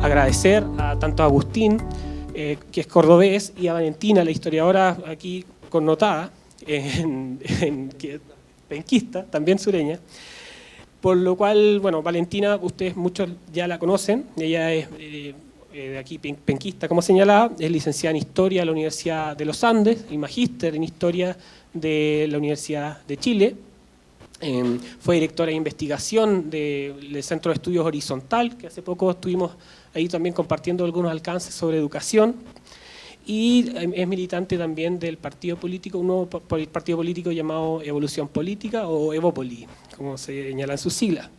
agradecer a tanto a Agustín, que es cordobés, y a Valentina, la historiadora aquí connotada, penquista, también sureña. Por lo cual, bueno, Valentina, ustedes muchos ya la conocen, ella es de aquí penquista, como señalaba, es licenciada en Historia de la Universidad de los Andes y magíster en Historia de la Universidad de Chile. Fue directora de investigación del Centro de Estudios Horizontal, que hace poco estuvimos ahí también compartiendo algunos alcances sobre educación, y es militante también del partido político, un nuevo partido político llamado Evolución Política o Evópoli, como se señala en sus siglas.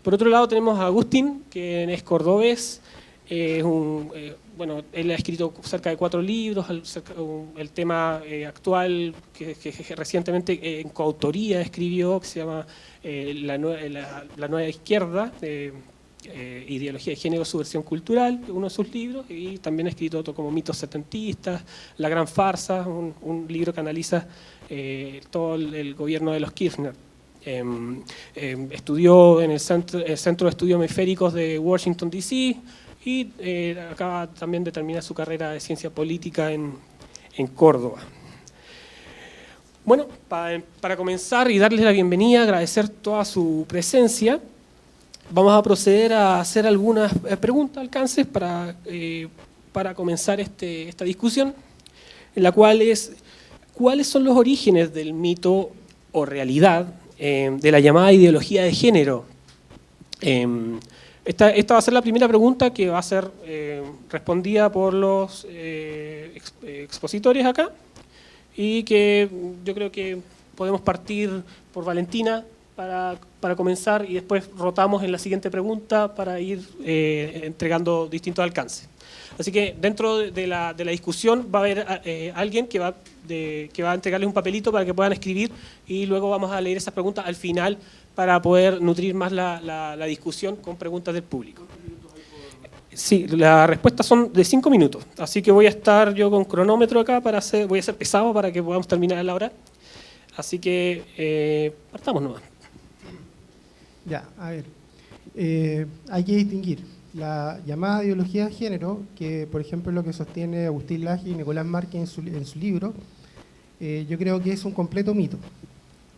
Por otro lado tenemos a Agustín, que es cordobés, bueno, él ha escrito cerca de 4 libros, el tema actual que recientemente en coautoría escribió, que se llama La Nueva Izquierda, Ideología de Género, Subversión Cultural, uno de sus libros, y también ha escrito otro como Mitos Setentistas, La Gran Farsa, un libro que analiza todo el gobierno de los Kirchner. Estudió en el Centro de Estudios Hemisféricos de Washington, D.C., y acaba también de terminar su carrera de ciencia política en Córdoba. Bueno, para comenzar y darles la bienvenida, agradecer toda su presencia, vamos a proceder a hacer algunas preguntas, alcances, para comenzar esta discusión, en la cual es, ¿cuáles son los orígenes del mito o realidad de la llamada ideología de género? Esta va a ser la primera pregunta que va a ser respondida por los expositores acá, y que yo creo que podemos partir por Valentina para comenzar, y después rotamos en la siguiente pregunta para ir entregando distintos alcances. Así que dentro de la discusión va a haber alguien que va a entregarles un papelito para que puedan escribir, y luego vamos a leer esas preguntas al final para poder nutrir más la discusión con preguntas del público. Sí, las respuestas son de 5 minutos, así que voy a estar yo con cronómetro acá, voy a ser pesado para que podamos terminar a la hora. Así que partamos nomás. Ya, a ver, hay que distinguir la llamada ideología de género, que por ejemplo es lo que sostiene Agustín Laje y Nicolás Márquez en su libro. Yo creo que es un completo mito.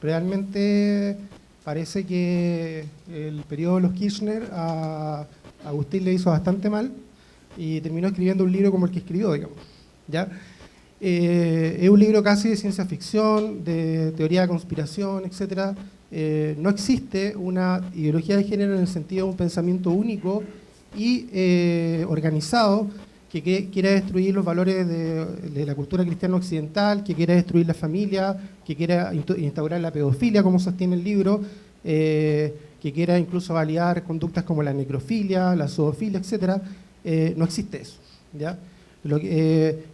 Realmente parece que el periodo de los Kirchner a Agustín le hizo bastante mal y terminó escribiendo un libro como el que escribió, digamos, ¿ya? Es un libro casi de ciencia ficción, de teoría de conspiración, etc. No existe una ideología de género en el sentido de un pensamiento único y organizado que quiera destruir los valores de la cultura cristiana occidental, que quiera destruir la familia, que quiera instaurar la pedofilia, como sostiene el libro, que quiera incluso validar conductas como la necrofilia, la zoofilia, etc. No existe eso, ¿ya?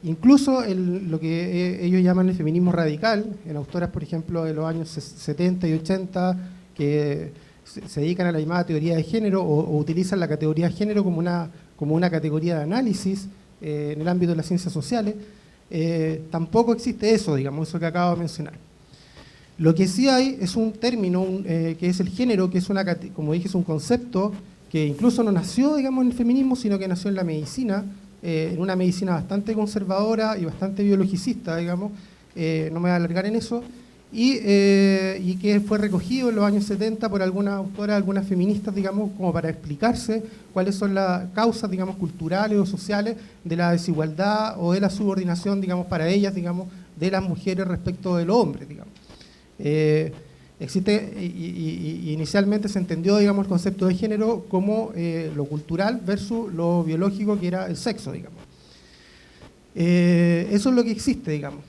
Incluso lo que ellos llaman el feminismo radical, en autoras, por ejemplo, de los años 70 y 80, que se dedican a la llamada teoría de género o utilizan la categoría de género como una categoría de análisis en el ámbito de las ciencias sociales, tampoco existe eso, digamos, eso que acabo de mencionar. Lo que sí hay es un término que es el género, que es como dije, es un concepto que incluso no nació, digamos, en el feminismo, sino que nació en la medicina, en una medicina bastante conservadora y bastante biologicista, digamos, no me voy a alargar en eso, y que fue recogido en los años 70 por algunas autoras, algunas feministas, digamos, como para explicarse cuáles son las causas, digamos, culturales o sociales de la desigualdad o de la subordinación, digamos, para ellas, digamos, de las mujeres respecto de los hombres, digamos. Existe, y inicialmente se entendió, digamos, el concepto de género como lo cultural versus lo biológico, que era el sexo, digamos. Eso es lo que existe, digamos.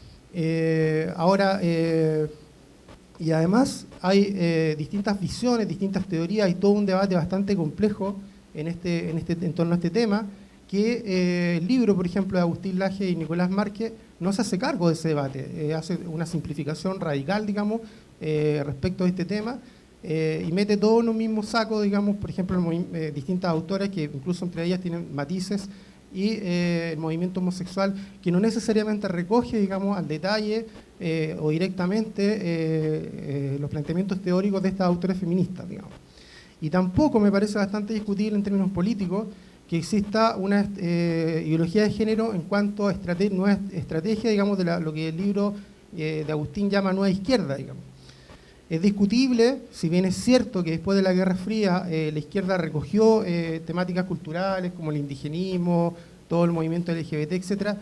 Ahora, y además hay distintas visiones, distintas teorías, hay todo un debate bastante complejo en torno a este tema, que el libro, por ejemplo, de Agustín Laje y Nicolás Márquez no se hace cargo de ese debate, hace una simplificación radical, digamos, respecto a este tema, y mete todo en un mismo saco, digamos, por ejemplo, distintas autoras que incluso entre ellas tienen matices, y el movimiento homosexual, que no necesariamente recoge, digamos, al detalle o directamente los planteamientos teóricos de estas autoras feministas, digamos. Y tampoco me parece bastante discutible en términos políticos que exista una ideología de género en cuanto a nueva estrategia, digamos, de lo que el libro de Agustín llama nueva izquierda, digamos. Es discutible, si bien es cierto que después de la Guerra Fría la izquierda recogió temáticas culturales como el indigenismo, todo el movimiento LGBT, etc.,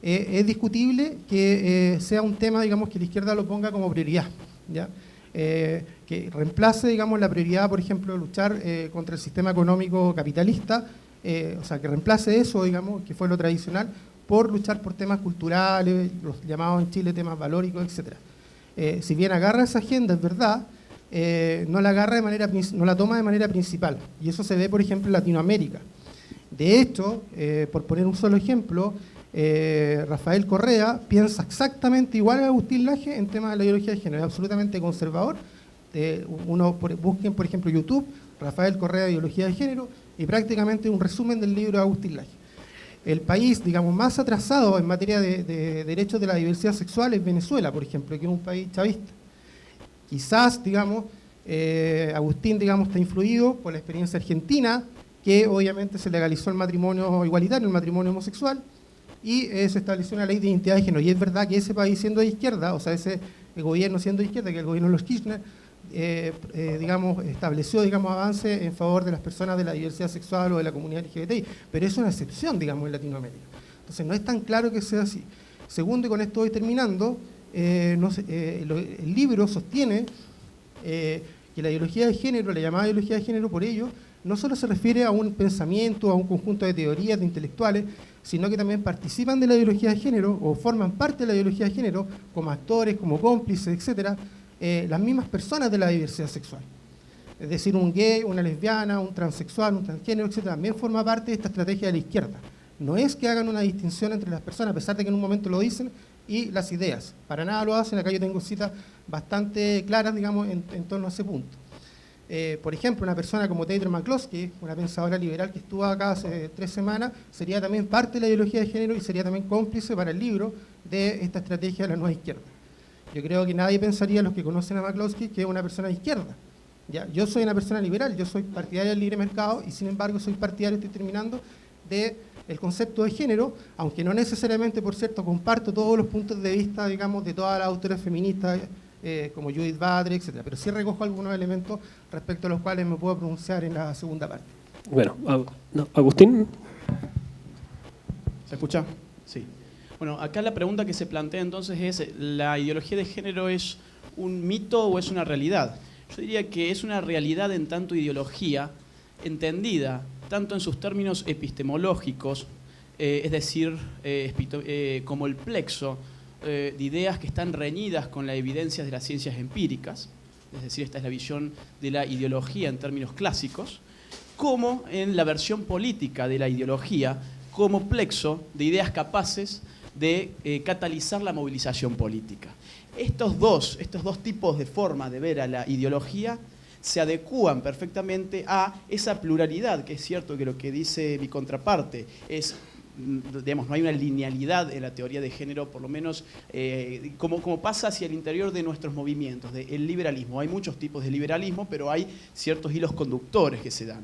es discutible que sea un tema, digamos, que la izquierda lo ponga como prioridad, ¿ya? Que reemplace, digamos, la prioridad, por ejemplo, de luchar contra el sistema económico capitalista, o sea, que reemplace eso, digamos, que fue lo tradicional, por luchar por temas culturales, los llamados en Chile temas valóricos, etc. Si bien agarra esa agenda, es verdad, no la toma de manera principal, y eso se ve, por ejemplo, en Latinoamérica. De hecho, por poner un solo ejemplo, Rafael Correa piensa exactamente igual a Agustín Laje en temas de la ideología de género, es absolutamente conservador. Busquen, por ejemplo, YouTube, Rafael Correa, ideología de género, y prácticamente un resumen del libro de Agustín Laje. El país, digamos, más atrasado en materia de derechos de la diversidad sexual es Venezuela, por ejemplo, que es un país chavista. Quizás, digamos, Agustín, digamos, está influido por la experiencia argentina, que obviamente se legalizó el matrimonio igualitario, el matrimonio homosexual, y se estableció una ley de identidad de género. Y es verdad que ese país siendo de izquierda, o sea, ese gobierno siendo de izquierda, que el gobierno de los Kirchner, digamos, estableció, digamos, avances en favor de las personas de la diversidad sexual o de la comunidad LGBTI, pero es una excepción, digamos, en Latinoamérica. Entonces, no es tan claro que sea así. Segundo, y con esto voy terminando, el libro sostiene que la ideología de género, la llamada ideología de género, por ello, no solo se refiere a un pensamiento, a un conjunto de teorías, de intelectuales, sino que también participan de la ideología de género o forman parte de la ideología de género como actores, como cómplices, etcétera, las mismas personas de la diversidad sexual. Es decir, un gay, una lesbiana, un transexual, un transgénero, etcétera, también forma parte de esta estrategia de la izquierda. No es que hagan una distinción entre las personas, a pesar de que en un momento lo dicen, y las ideas. Para nada lo hacen. Acá yo tengo citas bastante claras, digamos, en torno a ese punto. Por ejemplo, una persona como Deidre McCloskey, una pensadora liberal que estuvo acá hace 3 semanas, sería también parte de la ideología de género y sería también cómplice para el libro de esta estrategia de la nueva izquierda. Yo creo que nadie pensaría, los que conocen a McCloskey, que es una persona de izquierda. ¿Ya? Yo soy una persona liberal, yo soy partidario del libre mercado y sin embargo soy partidario, estoy terminando, del concepto de género, aunque no necesariamente, por cierto, comparto todos los puntos de vista, digamos, de todas las autoras feministas, como Judith Butler, etc. Pero sí recojo algunos elementos respecto a los cuales me puedo pronunciar en la segunda parte. Bueno, Agustín. ¿Se escucha? Sí. Bueno, acá la pregunta que se plantea entonces es, ¿la ideología de género es un mito o es una realidad? Yo diría que es una realidad en tanto ideología, entendida tanto en sus términos epistemológicos, es decir, como el plexo de ideas que están reñidas con las evidencias de las ciencias empíricas, es decir, esta es la visión de la ideología en términos clásicos, como en la versión política de la ideología como plexo de ideas capaces de catalizar la movilización política. Estos dos tipos de forma de ver a la ideología se adecúan perfectamente a esa pluralidad, que es cierto que lo que dice mi contraparte es, digamos, no hay una linealidad en la teoría de género, por lo menos como pasa hacia el interior de nuestros movimientos, del liberalismo. Hay muchos tipos de liberalismo, pero hay ciertos hilos conductores que se dan.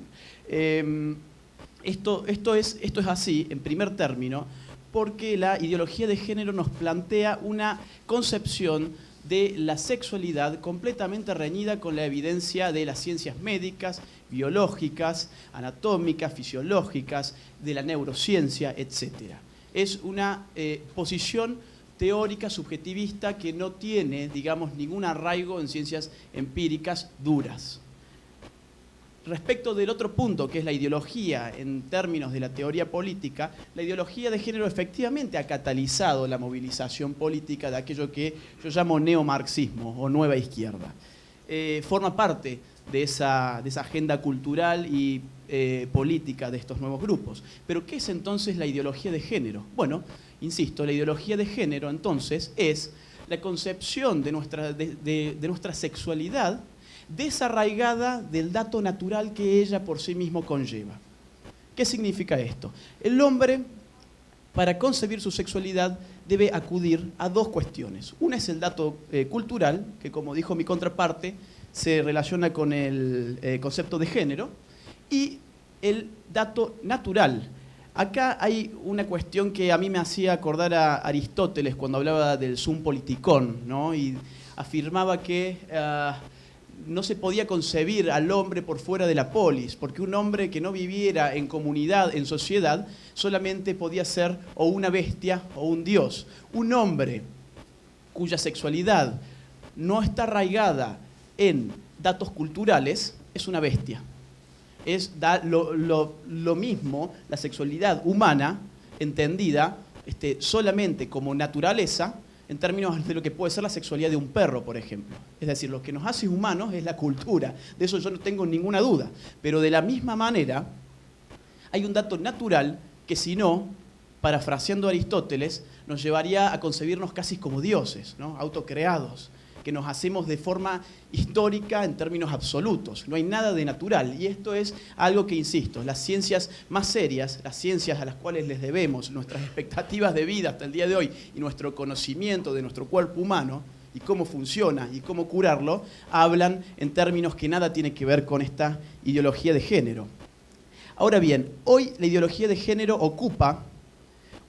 Esto es así, en primer término, porque la ideología de género nos plantea una concepción de la sexualidad completamente reñida con la evidencia de las ciencias médicas, biológicas, anatómicas, fisiológicas, de la neurociencia, etc. Es una posición teórica subjetivista que no tiene, digamos, ningún arraigo en ciencias empíricas duras. Respecto del otro punto, que es la ideología en términos de la teoría política, la ideología de género efectivamente ha catalizado la movilización política de aquello que yo llamo neomarxismo o nueva izquierda. Forma parte de esa agenda cultural y política de estos nuevos grupos. Pero ¿qué es entonces la ideología de género? Bueno, insisto, la ideología de género entonces es la concepción de nuestra sexualidad desarraigada del dato natural que ella por sí mismo conlleva. ¿Qué significa esto? El hombre, para concebir su sexualidad, debe acudir a dos cuestiones. Una es el dato cultural, que como dijo mi contraparte, se relaciona con el concepto de género, y el dato natural. Acá hay una cuestión que a mí me hacía acordar a Aristóteles cuando hablaba del sum politikon, ¿no? Y afirmaba que no se podía concebir al hombre por fuera de la polis, porque un hombre que no viviera en comunidad, en sociedad, solamente podía ser o una bestia o un dios. Un hombre cuya sexualidad no está arraigada en datos culturales es una bestia. Es lo mismo la sexualidad humana, entendida solamente como naturaleza, en términos de lo que puede ser la sexualidad de un perro, por ejemplo. Es decir, lo que nos hace humanos es la cultura. De eso yo no tengo ninguna duda. Pero de la misma manera, hay un dato natural que, si no, parafraseando a Aristóteles, nos llevaría a concebirnos casi como dioses, ¿no? Autocreados, que nos hacemos de forma histórica en términos absolutos. No hay nada de natural. Y esto es algo que, insisto, las ciencias más serias, las ciencias a las cuales les debemos nuestras expectativas de vida hasta el día de hoy y nuestro conocimiento de nuestro cuerpo humano y cómo funciona y cómo curarlo, hablan en términos que nada tienen que ver con esta ideología de género. Ahora bien, hoy la ideología de género ocupa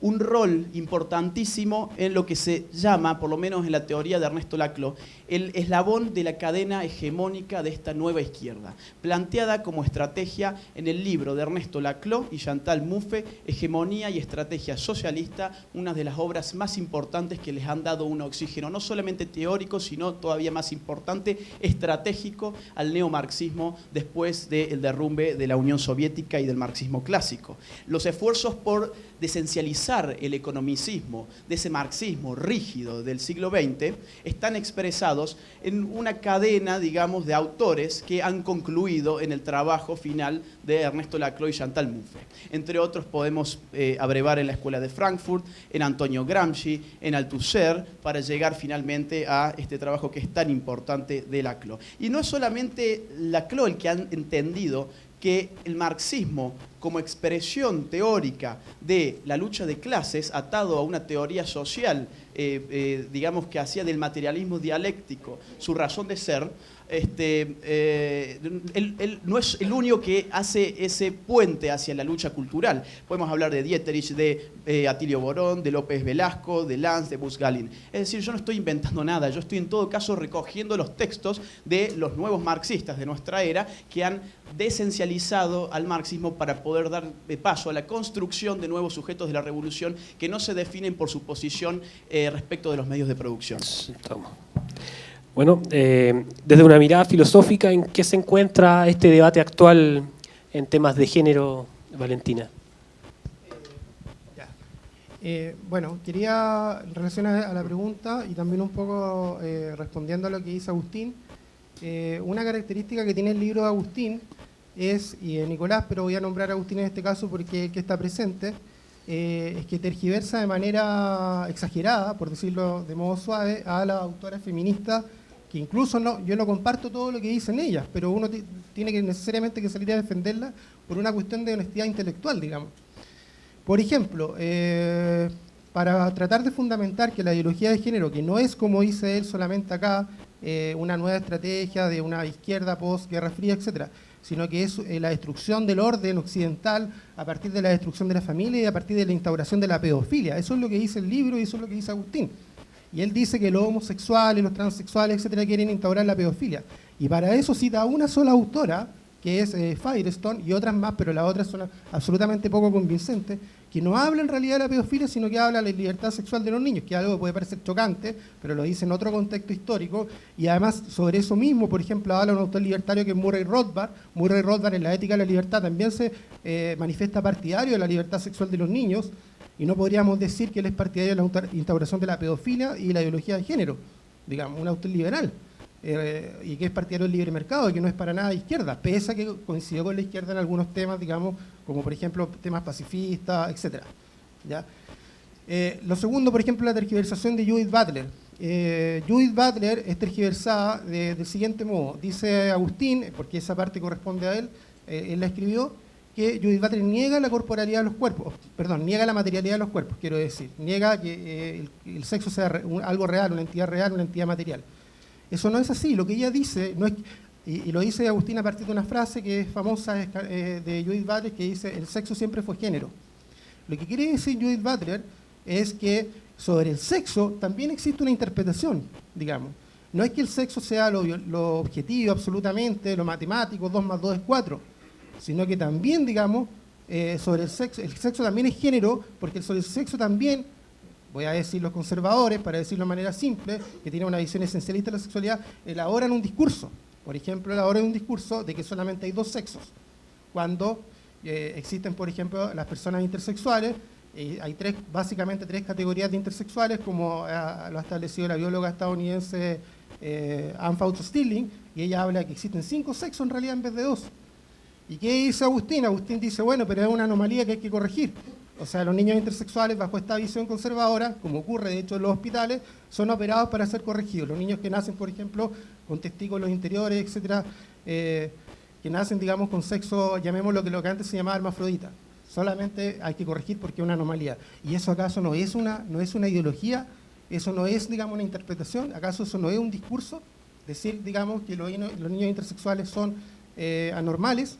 un rol importantísimo en lo que se llama, por lo menos en la teoría de Ernesto Laclau, el eslabón de la cadena hegemónica de esta nueva izquierda, planteada como estrategia en el libro de Ernesto Laclau y Chantal Mouffe, Hegemonía y Estrategia Socialista, una de las obras más importantes que les han dado un oxígeno, no solamente teórico, sino todavía más importante, estratégico al neomarxismo después del derrumbe de la Unión Soviética y del marxismo clásico. Los esfuerzos por desencializar el economicismo de ese marxismo rígido del siglo XX están expresados en una cadena, digamos, de autores que han concluido en el trabajo final de Ernesto Laclau y Chantal Mouffe. Entre otros podemos abrevar en la Escuela de Frankfurt, en Antonio Gramsci, en Althusser, para llegar finalmente a este trabajo que es tan importante de Laclau. Y no es solamente Laclau el que han entendido que el marxismo, como expresión teórica de la lucha de clases, atado a una teoría social, digamos que hacía del materialismo dialéctico su razón de ser, él no es el único que hace ese puente hacia la lucha cultural. Podemos hablar de Dieterich, de Atilio Borón, de López Velasco, de Lanz, de Busgalin. Es decir, yo no estoy inventando nada, yo estoy en todo caso recogiendo los textos de los nuevos marxistas de nuestra era que han desencializado al marxismo para poder dar paso a la construcción de nuevos sujetos de la revolución que no se definen por su posición respecto de los medios de producción. Bueno, desde una mirada filosófica, ¿en qué se encuentra este debate actual en temas de género, Valentina? Bueno, quería, en relación a la pregunta y también un poco respondiendo a lo que dice Agustín, una característica que tiene el libro de Agustín es, y de Nicolás, pero voy a nombrar a Agustín en este caso porque es el que está presente, es que tergiversa de manera exagerada, por decirlo de modo suave, a las autoras feministas, que incluso yo no comparto todo lo que dicen ellas, pero uno tiene que necesariamente que salir a defenderla por una cuestión de honestidad intelectual, digamos. Por ejemplo, para tratar de fundamentar que la ideología de género, que no es, como dice él solamente acá, una nueva estrategia de una izquierda post-Guerra Fría, etcétera, sino que es la destrucción del orden occidental a partir de la destrucción de la familia y a partir de la instauración de la pedofilia. Eso es lo que dice el libro y eso es lo que dice Agustín. Y él dice que los homosexuales, los transexuales, etcétera, quieren instaurar la pedofilia. Y para eso cita a una sola autora, que es Firestone, y otras más, pero las otras son absolutamente poco convincentes, que no habla en realidad de la pedofilia, sino que habla de la libertad sexual de los niños, que es algo que puede parecer chocante, pero lo dice en otro contexto histórico, y además sobre eso mismo, por ejemplo, habla un autor libertario que es Murray Rothbard. Murray Rothbard en La ética de la libertad también se manifiesta partidario de la libertad sexual de los niños, y no podríamos decir que él es partidario de la instauración de la pedofilia y la ideología de género, digamos, un autor liberal. Y que es partidario del libre mercado y que no es para nada de izquierda, pese a que coincidió con la izquierda en algunos temas, digamos, como por ejemplo temas pacifistas, etc. ¿Ya? Lo segundo, por ejemplo, la tergiversación de Judith Butler. Judith Butler es tergiversada del siguiente modo. Dice Agustín, porque esa parte corresponde a él, él la escribió, que Judith Butler niega la corporalidad de los cuerpos, perdón, niega la materialidad de los cuerpos, quiero decir, niega que el sexo sea algo real, una entidad material. Eso no es así. Lo que ella dice no es, Y lo dice Agustín a partir de una frase que es famosa de Judith Butler, que dice: el sexo siempre fue género. Lo que quiere decir Judith Butler es que sobre el sexo también existe una interpretación, digamos. No es que el sexo sea lo objetivo absolutamente, lo matemático, 2 más 2 es 4, sino que también, digamos, sobre el sexo también es género, porque sobre el sexo también, voy a decir los conservadores, para decirlo de manera simple, que tienen una visión esencialista de la sexualidad, elaboran un discurso. Por ejemplo, elaboran un discurso de que solamente hay 2 sexos, cuando existen, por ejemplo, las personas intersexuales. Hay básicamente tres categorías de intersexuales, como lo ha establecido la bióloga estadounidense Anne Fausto-Stirling, y ella habla que existen 5 sexos en realidad en vez de 2. ¿Y qué dice Agustín? Agustín dice, bueno, pero es una anomalía que hay que corregir. O sea, los niños intersexuales, bajo esta visión conservadora, como ocurre de hecho en los hospitales, son operados para ser corregidos. Los niños que nacen, por ejemplo, con testículos interiores, etcétera, que nacen, digamos, con sexo, llamémoslo lo que antes se llamaba hermafrodita. Solamente hay que corregir porque es una anomalía. ¿Y eso acaso no es una ideología? ¿Eso no es, digamos, una interpretación? ¿Acaso eso no es un discurso? Decir, digamos, que los niños intersexuales son anormales.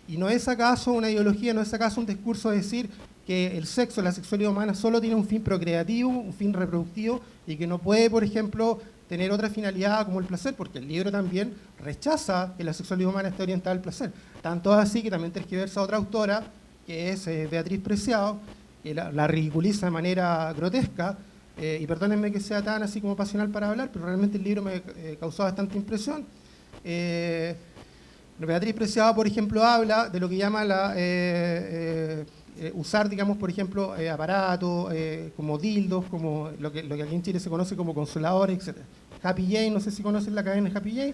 ¿Y no es acaso una ideología, no es acaso un discurso de decir que el sexo, la sexualidad humana solo tiene un fin procreativo, un fin reproductivo, y que no puede, por ejemplo, tener otra finalidad como el placer? Porque el libro también rechaza que la sexualidad humana esté orientada al placer. Tanto así que también tergiversa otra autora, que es Beatriz Preciado, que la ridiculiza de manera grotesca, y perdónenme que sea tan así como pasional para hablar, pero realmente el libro me causó bastante impresión. Beatriz Preciado, por ejemplo, habla de lo que llama usar, digamos, por ejemplo, aparatos como dildos, como lo que aquí en Chile se conoce como consoladores, etc. Happy Jane, no sé si conocen la cadena Happy Jane.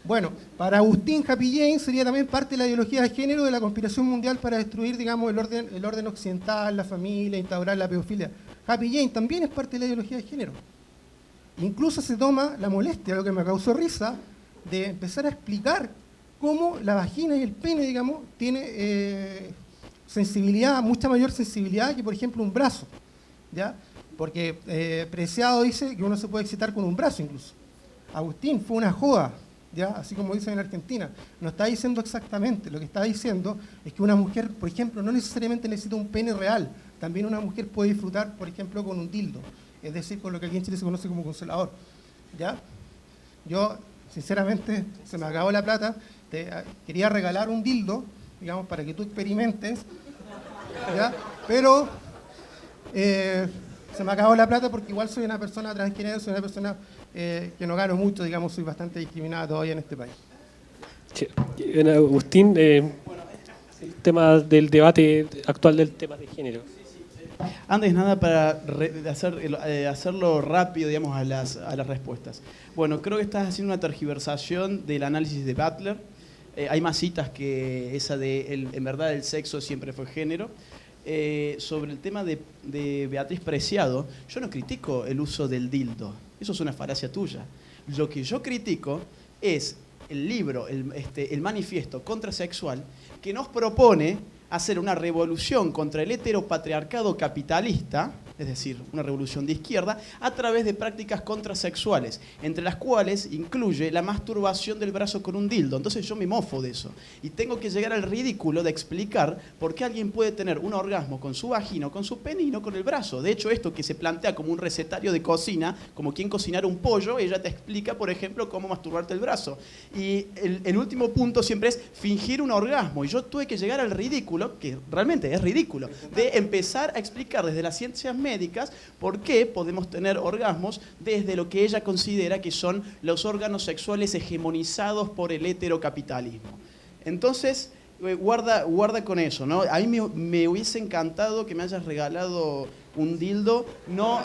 Bueno, para Agustín, Happy Jane sería también parte de la ideología de género de la conspiración mundial para destruir, digamos, el orden occidental, la familia, instaurar la pedofilia. Happy Jane también es parte de la ideología de género. Incluso se toma la molestia, lo que me causó risa, de empezar a explicar cómo la vagina y el pene, digamos, tiene sensibilidad, mucha mayor sensibilidad que, por ejemplo, un brazo, ¿ya? Porque Preciado dice que uno se puede excitar con un brazo incluso. Agustín, fue una joda, ¿ya? Así como dicen en Argentina. No está diciendo exactamente, lo que está diciendo es que una mujer, por ejemplo, no necesariamente necesita un pene real, también una mujer puede disfrutar, por ejemplo, con un dildo, es decir, con lo que aquí en Chile se conoce como consolador, ¿ya? Yo, sinceramente, se me acabó la plata, quería regalar un dildo, digamos, para que tú experimentes, ¿ya? Pero se me acabó la plata porque igual soy una persona transgénero, soy una persona que no gano mucho, digamos, soy bastante discriminada todavía en este país. Sí. Agustín, el tema del debate actual del tema de género. Antes nada, para hacerlo rápido, digamos, a las respuestas. Bueno, creo que estás haciendo una tergiversación del análisis de Butler. Hay más citas que esa de, en verdad, el sexo siempre fue género. Sobre el tema de Beatriz Preciado, yo no critico el uso del dildo. Eso es una falacia tuya. Lo que yo critico es el libro, el manifiesto contrasexual, que nos propone hacer una revolución contra el heteropatriarcado capitalista, es decir, una revolución de izquierda, a través de prácticas contrasexuales, entre las cuales incluye la masturbación del brazo con un dildo. Entonces yo me mofo de eso. Y tengo que llegar al ridículo de explicar por qué alguien puede tener un orgasmo con su vagina o con su pene y no con el brazo. De hecho, esto que se plantea como un recetario de cocina, como quien cocinar un pollo, ella te explica, por ejemplo, cómo masturbarte el brazo. Y el último punto siempre es fingir un orgasmo. Y yo tuve que llegar al ridículo, que realmente es ridículo, de empezar a explicar desde las ciencias médicas por qué podemos tener orgasmos desde lo que ella considera que son los órganos sexuales hegemonizados por el heterocapitalismo. Entonces, guarda con eso, ¿no? A mí me hubiese encantado que me hayas regalado un dildo, no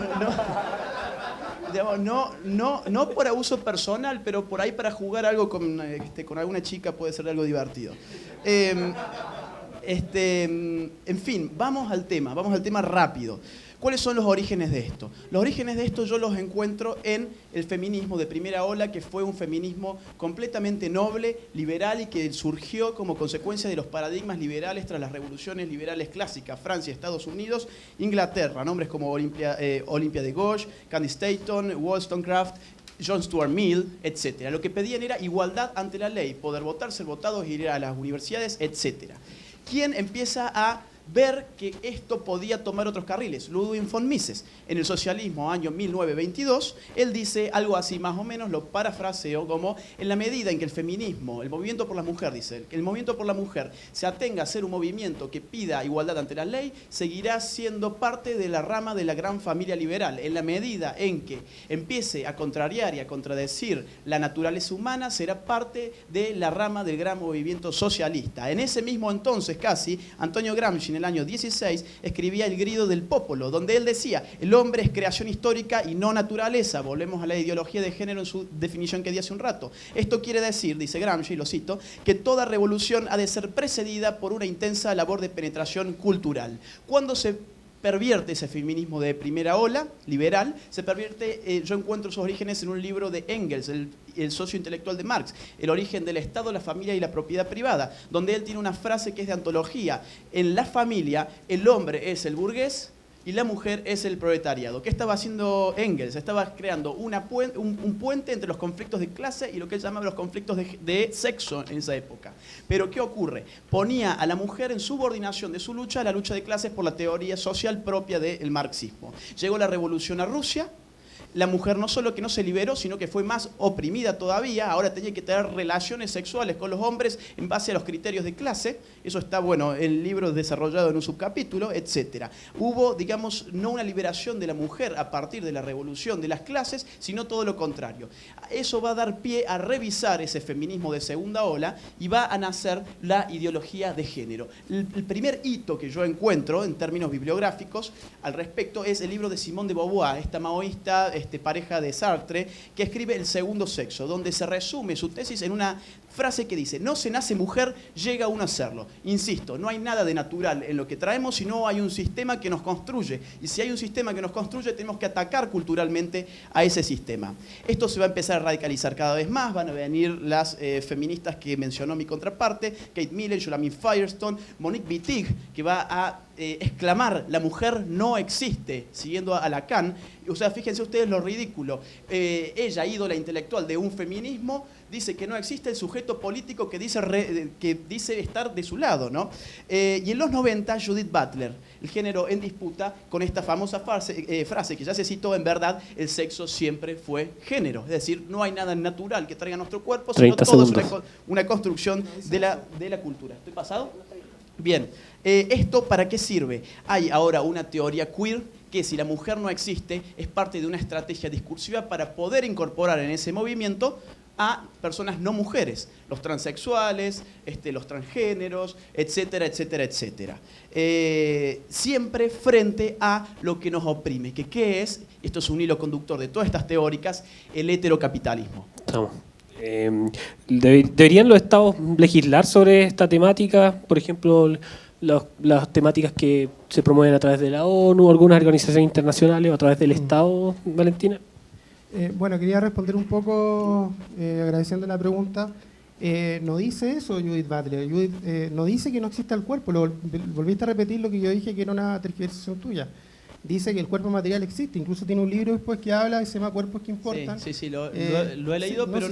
por abuso personal, pero por ahí para jugar algo con alguna chica puede ser algo divertido. En fin, vamos al tema rápido. ¿Cuáles son los orígenes de esto? Los orígenes de esto yo los encuentro en el feminismo de primera ola, que fue un feminismo completamente noble, liberal y que surgió como consecuencia de los paradigmas liberales tras las revoluciones liberales clásicas, Francia, Estados Unidos, Inglaterra, nombres como Olympia de Gauche, Candice Stanton, Wollstonecraft, John Stuart Mill, etc. Lo que pedían era igualdad ante la ley, poder votar, ser votados, ir a las universidades, etc. ¿Quién empieza a ver que esto podía tomar otros carriles? Ludwig von Mises. En el socialismo, año 1922, él dice algo así, más o menos, lo parafraseo como: en la medida en que el feminismo, el movimiento por la mujer, dice él, que el movimiento por la mujer se atenga a ser un movimiento que pida igualdad ante la ley, seguirá siendo parte de la rama de la gran familia liberal. En la medida en que empiece a contrariar y a contradecir la naturaleza humana, será parte de la rama del gran movimiento socialista. En ese mismo entonces, casi, Antonio Gramsci, en el año 16, escribía El Grido del Popolo, donde él decía: el hombre es creación histórica y no naturaleza. Volvemos a la ideología de género en su definición que di hace un rato. Esto quiere decir, dice Gramsci, lo cito, que toda revolución ha de ser precedida por una intensa labor de penetración cultural. Cuando se pervierte ese feminismo de primera ola, liberal, se pervierte, yo encuentro sus orígenes en un libro de Engels, el socio intelectual de Marx, El origen del Estado, la familia y la propiedad privada, donde él tiene una frase que es de antología: en la familia el hombre es el burgués y la mujer es el proletariado. ¿Qué estaba haciendo Engels? Estaba creando un puente entre los conflictos de clase y lo que él llamaba los conflictos de sexo en esa época. Pero ¿qué ocurre? Ponía a la mujer en subordinación de su lucha a la lucha de clases por la teoría social propia del marxismo. Llegó la revolución a Rusia. La mujer no solo que no se liberó, sino que fue más oprimida todavía. Ahora tenía que tener relaciones sexuales con los hombres en base a los criterios de clase. Eso está, bueno, en el libro desarrollado en un subcapítulo, etc. Hubo, digamos, no una liberación de la mujer a partir de la revolución de las clases, sino todo lo contrario. Eso va a dar pie a revisar ese feminismo de segunda ola y va a nacer la ideología de género. El primer hito que yo encuentro en términos bibliográficos al respecto es el libro de Simone de Beauvoir, esta maoísta, pareja de Sartre, que escribe El segundo sexo, donde se resume su tesis en una frase que dice: no se nace mujer, llega uno a serlo. Insisto, no hay nada de natural en lo que traemos, sino hay un sistema que nos construye. Y si hay un sistema que nos construye, tenemos que atacar culturalmente a ese sistema. Esto se va a empezar a radicalizar cada vez más. Van a venir las feministas que mencionó mi contraparte, Kate Millett, Shulamit Firestone, Monique Wittig, que va a exclamar: la mujer no existe, siguiendo a Lacan. O sea, fíjense ustedes lo ridículo. Ella, ídola intelectual de un feminismo, dice que no existe el sujeto político que dice estar de su lado, ¿no? Y en los 90, Judith Butler, el género en disputa, con esta famosa frase que ya se citó: en verdad, el sexo siempre fue género. Es decir, no hay nada natural que traiga a nuestro cuerpo, sino todo es una construcción de la cultura. ¿Estoy pasado? Bien. ¿Esto para qué sirve? Hay ahora una teoría queer que, si la mujer no existe, es parte de una estrategia discursiva para poder incorporar en ese movimiento a personas no mujeres, los transexuales, los transgéneros, etcétera, etcétera, etcétera. Siempre frente a lo que nos oprime, que ¿qué es? Esto es un hilo conductor de todas estas teóricas: el heterocapitalismo. Estamos. ¿Deberían los estados legislar sobre esta temática? Por ejemplo, las temáticas que se promueven a través de la ONU, algunas organizaciones internacionales, o a través del Estado, Valentina. Bueno, quería responder un poco agradeciendo la pregunta. No dice eso Judith Butler. Judith no dice que no exista el cuerpo. Volviste a repetir lo que yo dije, que era una tergiversación tuya. Dice que el cuerpo material existe. Incluso tiene un libro después que habla, se llama Cuerpos que Importan. Sí, lo he leído, sí, pero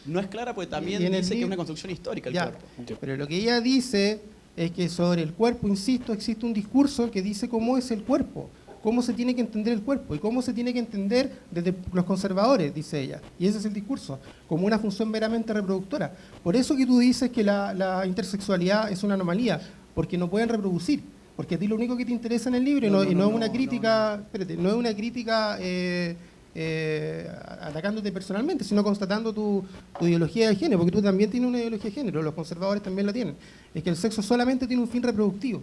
no es clara, porque también dice que es una construcción histórica el cuerpo. Pero lo que ella dice es que sobre el cuerpo, insisto, existe un discurso que dice cómo es el cuerpo, cómo se tiene que entender el cuerpo y cómo se tiene que entender desde los conservadores, dice ella. Y ese es el discurso, como una función meramente reproductora. Por eso que tú dices que la intersexualidad es una anomalía, porque no pueden reproducir. Porque a ti lo único que te interesa en el libro no es una crítica, no es una crítica atacándote personalmente, sino constatando tu ideología de género, porque tú también tienes una ideología de género, los conservadores también la tienen. Es que el sexo solamente tiene un fin reproductivo,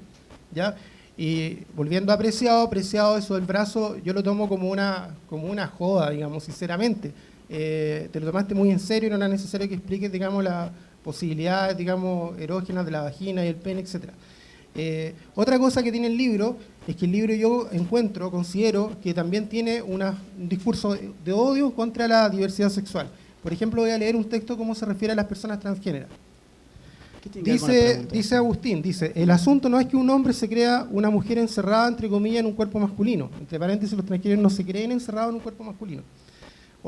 ¿ya? Y volviendo a Preciado, eso del brazo, yo lo tomo como una joda, digamos, sinceramente. Te lo tomaste muy en serio y no era necesario que expliques, digamos, las posibilidades, digamos, erógenas de la vagina y el pene, etcétera. Otra cosa que tiene el libro es que el libro, yo considero que también tiene un discurso de odio contra la diversidad sexual. Por ejemplo, voy a leer un texto cómo se refiere a las personas transgéneras. Dice Agustín, el asunto no es que un hombre se crea una mujer encerrada, entre comillas, en un cuerpo masculino. Entre paréntesis, los transgéneros no se creen encerrados en un cuerpo masculino.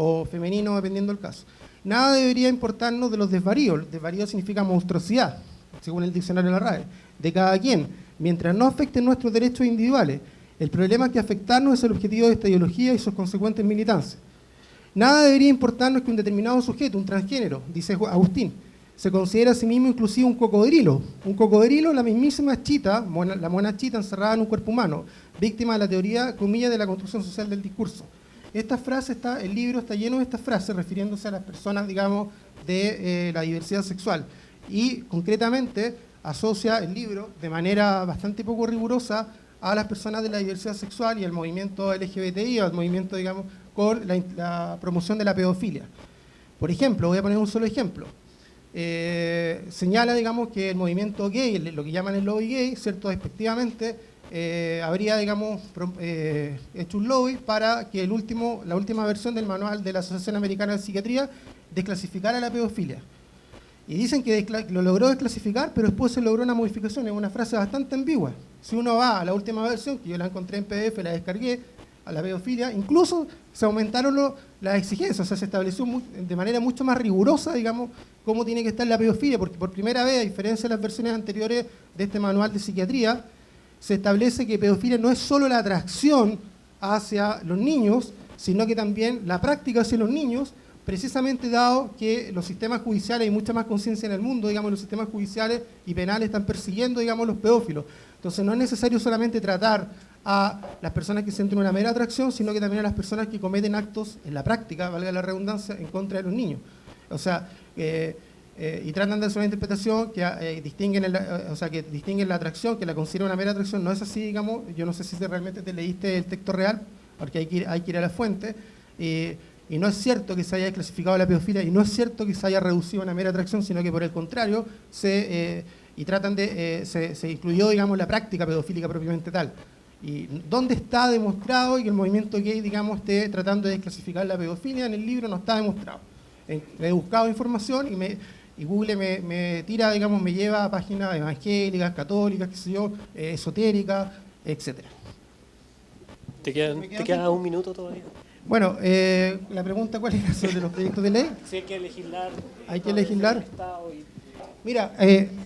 o femenino, dependiendo del caso. Nada debería importarnos de los desvaríos. Desvarío significa monstruosidad, según el diccionario de la RAE, de cada quien, mientras no afecten nuestros derechos individuales. El problema es que afectarnos es el objetivo de esta ideología y sus consecuentes militancias. Nada debería importarnos que un determinado sujeto, un transgénero, dice Agustín, se considera a sí mismo inclusive un cocodrilo. Un cocodrilo, la mismísima chita, la mona chita encerrada en un cuerpo humano, víctima de la teoría, comillas, de la construcción social del discurso. Esta frase el libro está lleno de estas frases refiriéndose a las personas, digamos, de la diversidad sexual. Y concretamente asocia el libro de manera bastante poco rigurosa a las personas de la diversidad sexual y al movimiento LGBTI, o al movimiento, digamos, con la promoción de la pedofilia. Por ejemplo, voy a poner un solo ejemplo. Señala, digamos, que el movimiento gay, lo que llaman el lobby gay, cierto, despectivamente, habría, digamos, hecho un lobby para que la última versión del manual de la Asociación Americana de Psiquiatría desclasificara la pedofilia. Y dicen que lo logró desclasificar, pero después se logró una modificación, es una frase bastante ambigua. Si uno va a la última versión, que yo la encontré en PDF, la descargué, a la pedofilia, incluso se aumentaron las exigencias, o sea, se estableció de manera mucho más rigurosa, digamos, cómo tiene que estar la pedofilia, porque por primera vez, a diferencia de las versiones anteriores de este manual de psiquiatría, se establece que pedofilia no es solo la atracción hacia los niños, sino que también la práctica hacia los niños, precisamente dado que los sistemas judiciales, hay mucha más conciencia en el mundo, digamos, los sistemas judiciales y penales están persiguiendo, digamos, los pedófilos. Entonces no es necesario solamente tratar a las personas que sienten una mera atracción, sino que también a las personas que cometen actos en la práctica, valga la redundancia, en contra de los niños. O sea, y tratan de hacer una interpretación que distinguen la atracción, que la considera una mera atracción. No es así, digamos. Yo no sé si realmente te leíste el texto real, porque hay que ir a la fuente. Y no es cierto que se haya clasificado la pedofilia, y no es cierto que se haya reducido a una mera atracción, sino que por el contrario, se incluyó, digamos, la práctica pedofílica propiamente tal. Y ¿dónde está demostrado que el movimiento gay, digamos, esté tratando de desclasificar la pedofilia? En el libro no está demostrado. He buscado información y Google me tira, digamos, me lleva a páginas evangélicas, católicas, qué sé yo, esotéricas, etcétera. ¿Te queda un minuto todavía? Bueno, la pregunta, ¿cuál era sobre los proyectos de ley? Sí, hay que legislar. Hay que legislar. Mira,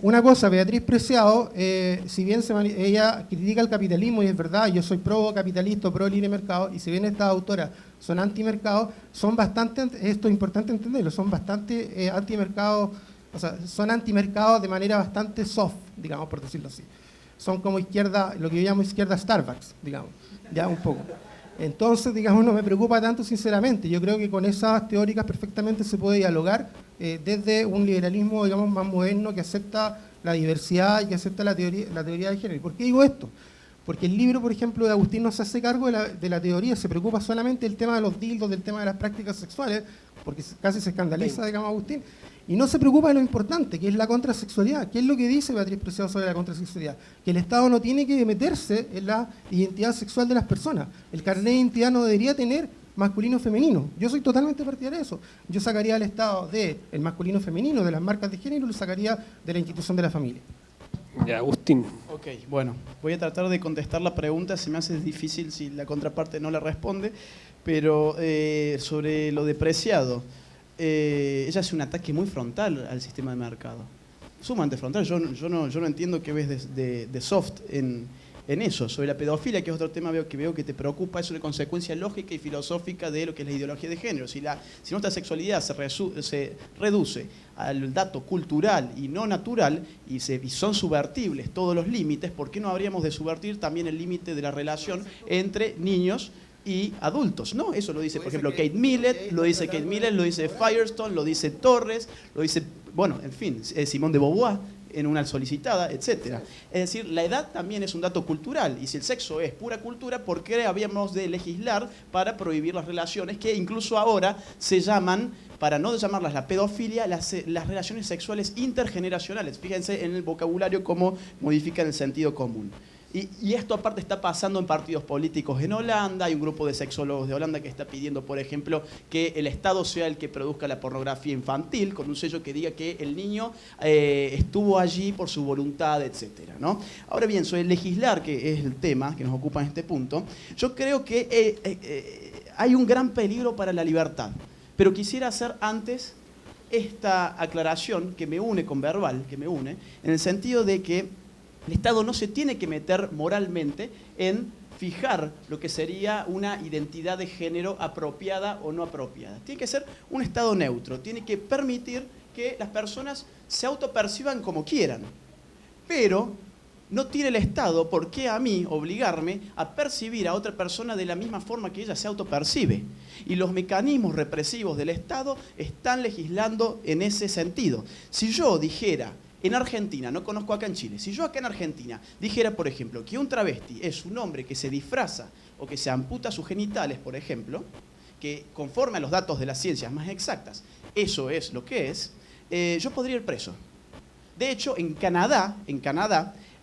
una cosa, Beatriz Preciado, si bien ella critica el capitalismo, y es verdad, yo soy pro-capitalista, pro-libre mercado, y si bien estas autoras son antimercado, son bastante, esto es importante entenderlo, son bastante antimercados, o sea, son antimercados de manera bastante soft, digamos, por decirlo así. Son como izquierda, lo que yo llamo izquierda Starbucks, digamos, ya un poco. Entonces, digamos, no me preocupa tanto, sinceramente. Yo creo que con esas teóricas perfectamente se puede dialogar desde un liberalismo, digamos, más moderno que acepta la diversidad y que acepta la teoría de género. ¿Y por qué digo esto? Porque el libro, por ejemplo, de Agustín no se hace cargo de la teoría, se preocupa solamente del tema de los dildos, del tema de las prácticas sexuales, porque casi se escandaliza, digamos, Agustín, y no se preocupa de lo importante, que es la contrasexualidad. ¿Qué es lo que dice Beatriz Preciado sobre la contrasexualidad? Que el Estado no tiene que meterse en la identidad sexual de las personas. El carnet de identidad no debería tener masculino o femenino. Yo soy totalmente partidario de eso. Yo sacaría al Estado del masculino o femenino, de las marcas de género, y lo sacaría de la institución de la familia. Ya, Agustín. Ok, bueno, voy a tratar de contestar la pregunta, se me hace difícil si la contraparte no la responde, pero sobre lo de Preciado, ella hace un ataque muy frontal al sistema de mercado, sumamente frontal. Yo no entiendo qué ves de soft en eso. Sobre la pedofilia, que es otro tema que veo que te preocupa, es una consecuencia lógica y filosófica de lo que es la ideología de género. Si nuestra sexualidad se reduce al dato cultural y no natural, y son subvertibles todos los límites, ¿por qué no habríamos de subvertir también el límite de la relación entre niños y adultos? ¿No? Eso lo dice, por ejemplo, Kate Millett, lo dice Firestone, lo dice Torres, lo dice, bueno, en fin, Simone de Beauvoir en Una solicitada, etc. Es decir, la edad también es un dato cultural, y si el sexo es pura cultura, ¿por qué habíamos de legislar para prohibir las relaciones que incluso ahora se llaman, para no llamarlas la pedofilia, las relaciones sexuales intergeneracionales? Fíjense en el vocabulario cómo modifican el sentido común. Y esto aparte está pasando en partidos políticos en Holanda. Hay un grupo de sexólogos de Holanda que está pidiendo, por ejemplo, que el Estado sea el que produzca la pornografía infantil, con un sello que diga que el niño estuvo allí por su voluntad, etcétera, ¿no? Ahora bien, sobre legislar, que es el tema que nos ocupa en este punto, yo creo que hay un gran peligro para la libertad. Pero quisiera hacer antes esta aclaración que me une con Verbal, en el sentido de que el Estado no se tiene que meter moralmente en fijar lo que sería una identidad de género apropiada o no apropiada. Tiene que ser un Estado neutro, tiene que permitir que las personas se autoperciban como quieran. Pero no tiene el Estado por qué a mí obligarme a percibir a otra persona de la misma forma que ella se autopercibe. Y los mecanismos represivos del Estado están legislando en ese sentido. Si yo dijera en Argentina, no conozco acá en Chile, si yo acá en Argentina dijera, por ejemplo, que un travesti es un hombre que se disfraza o que se amputa sus genitales, por ejemplo, que conforme a los datos de las ciencias más exactas, eso es lo que es, yo podría ir preso. De hecho, en Canadá,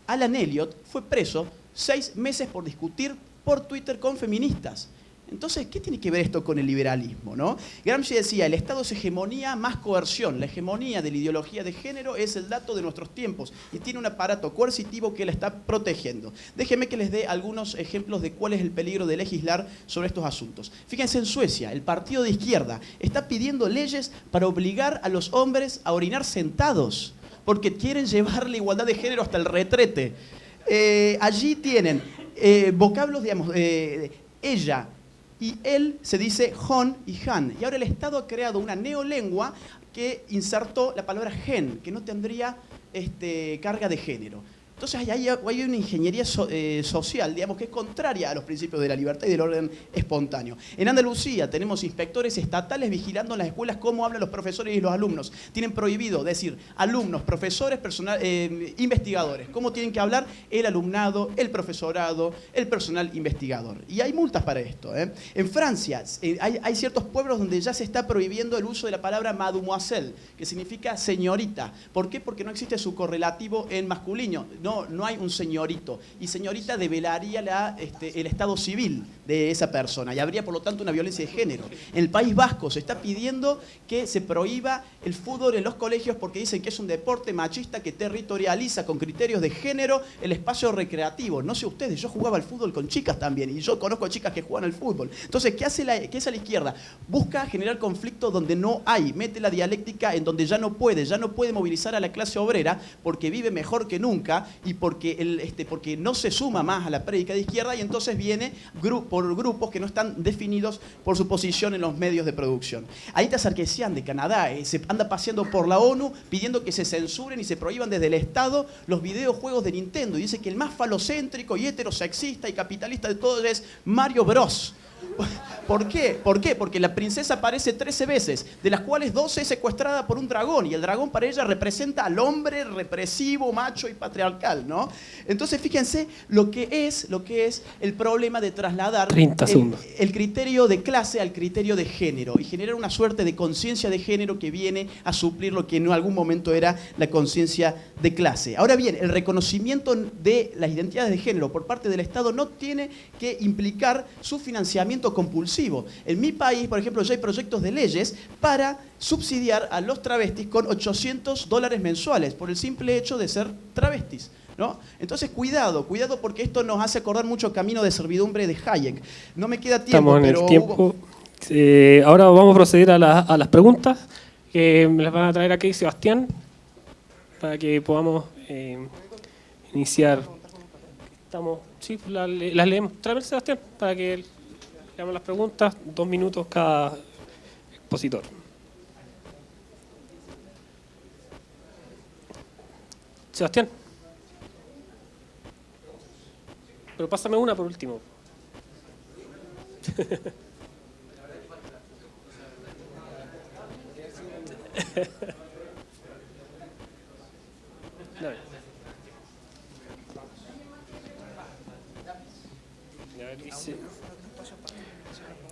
Alan Elliot fue preso 6 meses por discutir por Twitter con feministas. Entonces, ¿qué tiene que ver esto con el liberalismo, no? Gramsci decía, el Estado es hegemonía más coerción. La hegemonía de la ideología de género es el dato de nuestros tiempos y tiene un aparato coercitivo que la está protegiendo. Déjenme que les dé algunos ejemplos de cuál es el peligro de legislar sobre estos asuntos. Fíjense en Suecia, el partido de izquierda está pidiendo leyes para obligar a los hombres a orinar sentados, porque quieren llevar la igualdad de género hasta el retrete. Allí tienen vocablos, digamos, ella y él se dice hon y han. Y ahora el Estado ha creado una neolengua que insertó la palabra gen, que no tendría carga de género. Entonces hay una ingeniería social, digamos, que es contraria a los principios de la libertad y del orden espontáneo. En Andalucía tenemos inspectores estatales vigilando en las escuelas cómo hablan los profesores y los alumnos. Tienen prohibido decir alumnos, profesores, investigadores. ¿Cómo tienen que hablar? El alumnado, el profesorado, el personal investigador. Y hay multas para esto. En Francia hay ciertos pueblos donde ya se está prohibiendo el uso de la palabra mademoiselle, que significa señorita. ¿Por qué? Porque no existe su correlativo en masculino. No hay un señorito. Y señorita develaría el estado civil de esa persona. Y habría, por lo tanto, una violencia de género. En el País Vasco se está pidiendo que se prohíba el fútbol en los colegios porque dicen que es un deporte machista que territorializa con criterios de género el espacio recreativo. No sé ustedes, yo jugaba al fútbol con chicas también. Y yo conozco a chicas que juegan al fútbol. Entonces, ¿qué hace la izquierda? Busca generar conflicto donde no hay. Mete la dialéctica en donde ya no puede movilizar a la clase obrera porque vive mejor que nunca y porque no se suma más a la prédica de izquierda y entonces viene por grupos que no están definidos por su posición en los medios de producción. Aíta Sarkeesian de Canadá se anda paseando por la ONU pidiendo que se censuren y se prohíban desde el Estado los videojuegos de Nintendo y dice que el más falocéntrico y heterosexista y capitalista de todos es Mario Bros. ¿Por qué? Porque la princesa aparece 13 veces, de las cuales 12 es secuestrada por un dragón, y el dragón para ella representa al hombre represivo, macho y patriarcal, ¿no? Entonces, fíjense lo que es el problema de trasladar el criterio de clase al criterio de género, y generar una suerte de conciencia de género que viene a suplir lo que en algún momento era la conciencia de clase. Ahora bien, el reconocimiento de las identidades de género por parte del Estado no tiene que implicar su financiamiento compulsivo. En mi país, por ejemplo, ya hay proyectos de leyes para subsidiar a los travestis con $800 mensuales por el simple hecho de ser travestis, ¿no? Entonces, cuidado porque esto nos hace acordar mucho Camino de servidumbre de Hayek. No me queda tiempo, estamos en el tiempo. Ahora vamos a proceder a las preguntas que me las van a traer aquí Sebastián para que podamos iniciar. Sí, las leemos. Tráeme, Sebastián, para que leamos las preguntas. 2 minutos cada expositor. Sebastián. Pero pásame una por último.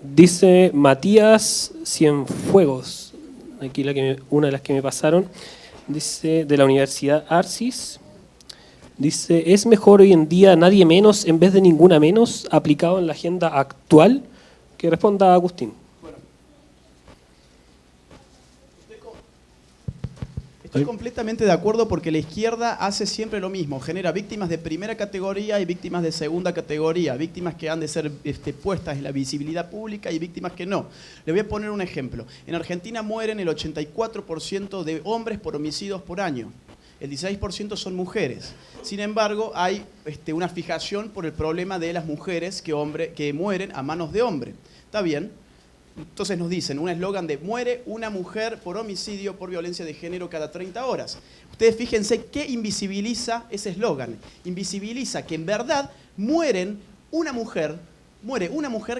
Dice Matías Cienfuegos, aquí una de las que me pasaron, dice de la Universidad Arcis, dice, ¿es mejor hoy en día nadie menos en vez de ninguna menos aplicado en la agenda actual? Que responda Agustín. Estoy completamente de acuerdo porque la izquierda hace siempre lo mismo, genera víctimas de primera categoría y víctimas de segunda categoría, víctimas que han de ser puestas en la visibilidad pública y víctimas que no. Le voy a poner un ejemplo. En Argentina mueren el 84% de hombres por homicidios por año. El 16% son mujeres. Sin embargo, hay una fijación por el problema de las mujeres que mueren a manos de hombre. ¿Está bien? Entonces nos dicen un eslogan de muere una mujer por homicidio por violencia de género cada 30 horas. Ustedes fíjense qué invisibiliza ese eslogan. Invisibiliza que en verdad muere una mujer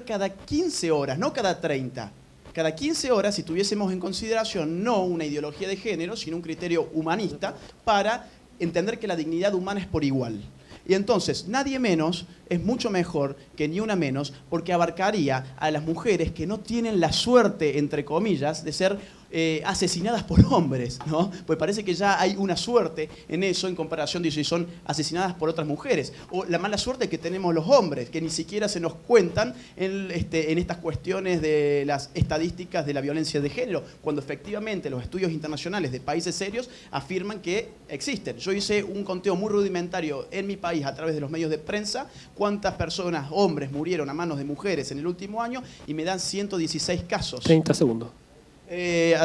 cada 15 horas, no cada 30. Cada 15 horas, si tuviésemos en consideración no una ideología de género, sino un criterio humanista para entender que la dignidad humana es por igual. Y entonces, nadie menos es mucho mejor que ni una menos, porque abarcaría a las mujeres que no tienen la suerte, entre comillas, de ser asesinadas por hombres, ¿no? Pues parece que ya hay una suerte en eso en comparación de si son asesinadas por otras mujeres. O la mala suerte que tenemos los hombres, que ni siquiera se nos cuentan en estas cuestiones de las estadísticas de la violencia de género, cuando efectivamente los estudios internacionales de países serios afirman que existen. Yo hice un conteo muy rudimentario en mi país a través de los medios de prensa, cuántas personas, hombres, murieron a manos de mujeres en el último año y me dan 116 casos. 30 segundos.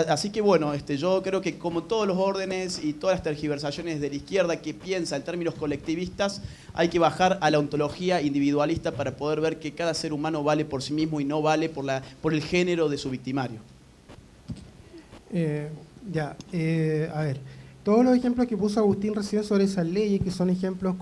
Así que bueno, yo creo que como todos los órdenes y todas las tergiversaciones de la izquierda que piensa en términos colectivistas, hay que bajar a la ontología individualista para poder ver que cada ser humano vale por sí mismo y no vale por el género de su victimario. A ver, todos los ejemplos que puso Agustín recién sobre esas leyes, que son ejemplos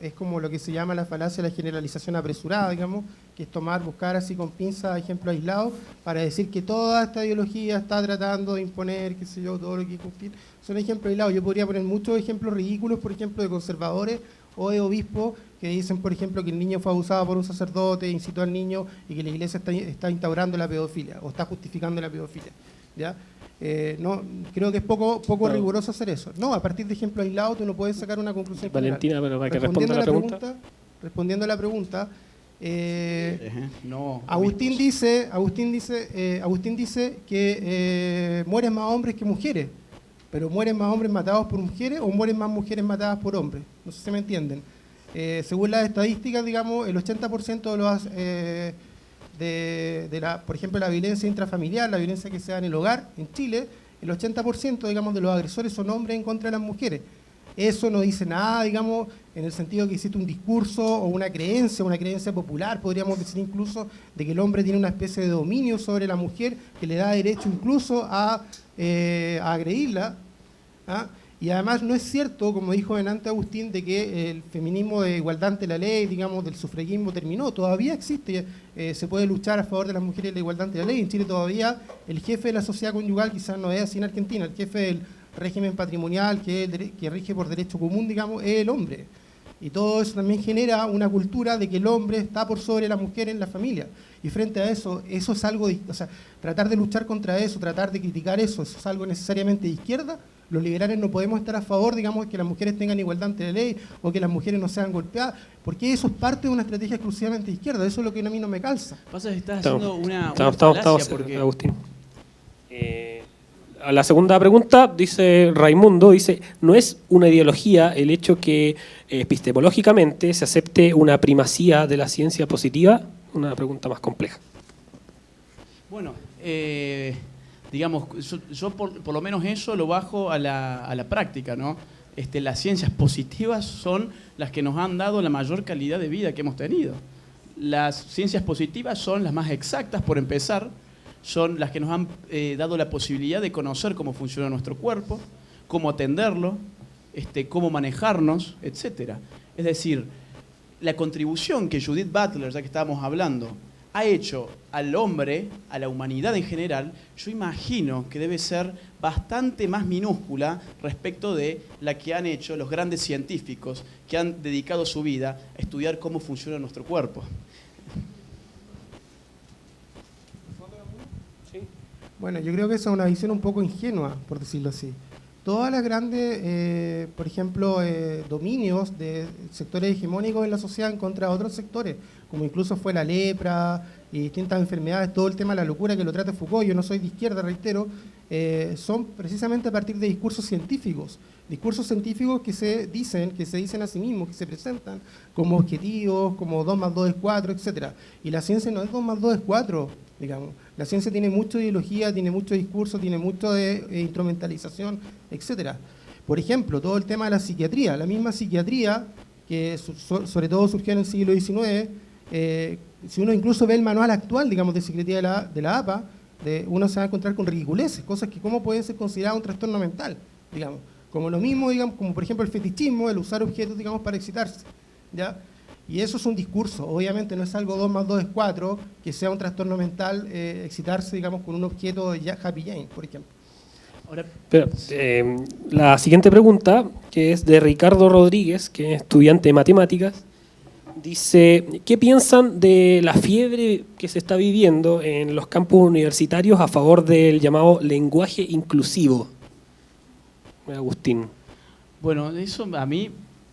es como lo que se llama la falacia de la generalización apresurada, digamos, que es buscar así con pinzas ejemplos aislados para decir que toda esta ideología está tratando de imponer, qué sé yo, todo lo que cumplir. Son ejemplos aislados. Yo podría poner muchos ejemplos ridículos, por ejemplo, de conservadores o de obispos que dicen, por ejemplo, que el niño fue abusado por un sacerdote, incitó al niño y que la iglesia está instaurando la pedofilia o está justificando la pedofilia, ¿ya? No, creo que es poco riguroso hacer eso. No, a partir de ejemplos aislados tú no puedes sacar una conclusión Valentina, general. pero para que responda la pregunta. Respondiendo a la pregunta, No, Agustín dice que mueren más hombres que mujeres, pero mueren más hombres matados por mujeres o mueren más mujeres matadas por hombres. No sé si me entienden. Según las estadísticas, digamos, el 80% de por ejemplo, la violencia intrafamiliar, la violencia que se da en el hogar, en Chile, el 80%, digamos, de los agresores son hombres en contra de las mujeres. Eso no dice nada, digamos, en el sentido que existe un discurso o una creencia popular, podríamos decir incluso, de que el hombre tiene una especie de dominio sobre la mujer que le da derecho incluso a agredirla, ¿ah? Y además no es cierto, como dijo delante Agustín, de que el feminismo de igualdad ante la ley, digamos, del sufragismo terminó. Todavía existe, se puede luchar a favor de las mujeres y la igualdad ante la ley. En Chile todavía el jefe de la sociedad conyugal, quizás no es así en Argentina, el jefe del régimen patrimonial que rige por derecho común, digamos, es el hombre. Y todo eso también genera una cultura de que el hombre está por sobre la mujer en la familia. Y frente a eso es algo, o sea, tratar de luchar contra eso, tratar de criticar eso es algo necesariamente de izquierda. Los liberales no podemos estar a favor, digamos, de que las mujeres tengan igualdad ante la ley o que las mujeres no sean golpeadas, porque eso es parte de una estrategia exclusivamente de izquierda. Eso es lo que a mí no me calza. Pasa que estás haciendo una falacia porque... Agustín. A la segunda pregunta, dice Raimundo, ¿no es una ideología el hecho que epistemológicamente se acepte una primacía de la ciencia positiva? Una pregunta más compleja. Bueno, digamos, yo por lo menos eso lo bajo a la práctica, ¿no? Las ciencias positivas son las que nos han dado la mayor calidad de vida que hemos tenido. Las ciencias positivas son las más exactas, por empezar, son las que nos han dado la posibilidad de conocer cómo funciona nuestro cuerpo, cómo atenderlo, cómo manejarnos, etc. Es decir, la contribución que Judith Butler, ya que estábamos hablando, ha hecho al hombre, a la humanidad en general, yo imagino que debe ser bastante más minúscula respecto de la que han hecho los grandes científicos que han dedicado su vida a estudiar cómo funciona nuestro cuerpo. Bueno, yo creo que esa es una visión un poco ingenua, por decirlo así. Todas las grandes, por ejemplo, dominios de sectores hegemónicos en la sociedad en contra de otros sectores, como incluso fue la lepra, y distintas enfermedades, todo el tema de la locura que lo trata Foucault, yo no soy de izquierda, reitero, son precisamente a partir de discursos científicos que se dicen a sí mismos, que se presentan como objetivos, como 2 más 2 es 4, etc. Y la ciencia no es 2 más 2 es 4, digamos. La ciencia tiene mucha ideología, tiene mucho discurso, tiene mucho de instrumentalización, etc. Por ejemplo, todo el tema de la psiquiatría, la misma psiquiatría, que sobre todo surgió en el siglo XIX, si uno incluso ve el manual actual, digamos, de psiquiatría de la APA, uno se va a encontrar con ridiculeces, cosas que cómo pueden ser consideradas un trastorno mental, digamos. Como lo mismo, digamos, como por ejemplo el fetichismo, el usar objetos, digamos, para excitarse, ¿ya? Y eso es un discurso, obviamente no es algo 2 más 2 es 4, que sea un trastorno mental excitarse, digamos, con un objeto de Happy Jane, por ejemplo. Ahora, pero, la siguiente pregunta, que es de Ricardo Rodríguez, que es estudiante de matemáticas, dice, ¿qué piensan de la fiebre que se está viviendo en los campus universitarios a favor del llamado lenguaje inclusivo? Agustín. Bueno, eso a mí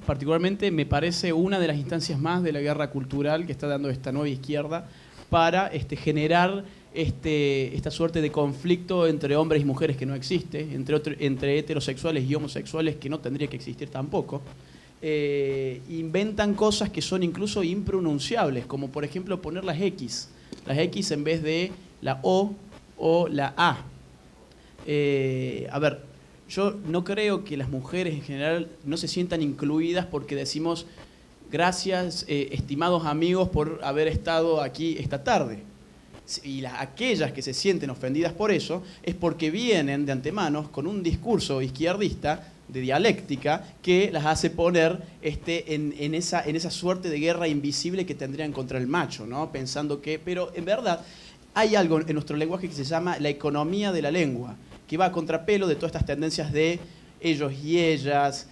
particularmente me parece una de las instancias más de la guerra cultural que está dando esta nueva izquierda para generar esta suerte de conflicto entre hombres y mujeres que no existe, entre heterosexuales y homosexuales que no tendría que existir tampoco. Inventan cosas que son incluso impronunciables, como por ejemplo poner las X en vez de la O la A. A ver, yo no creo que las mujeres en general no se sientan incluidas porque decimos gracias, estimados amigos, por haber estado aquí esta tarde. Y aquellas que se sienten ofendidas por eso es porque vienen de antemano con un discurso izquierdista de dialéctica que las hace poner en esa suerte de guerra invisible que tendrían contra el macho, ¿no? Pensando que, pero en verdad hay algo en nuestro lenguaje que se llama la economía de la lengua, que va a contrapelo de todas estas tendencias de ellos y ellas,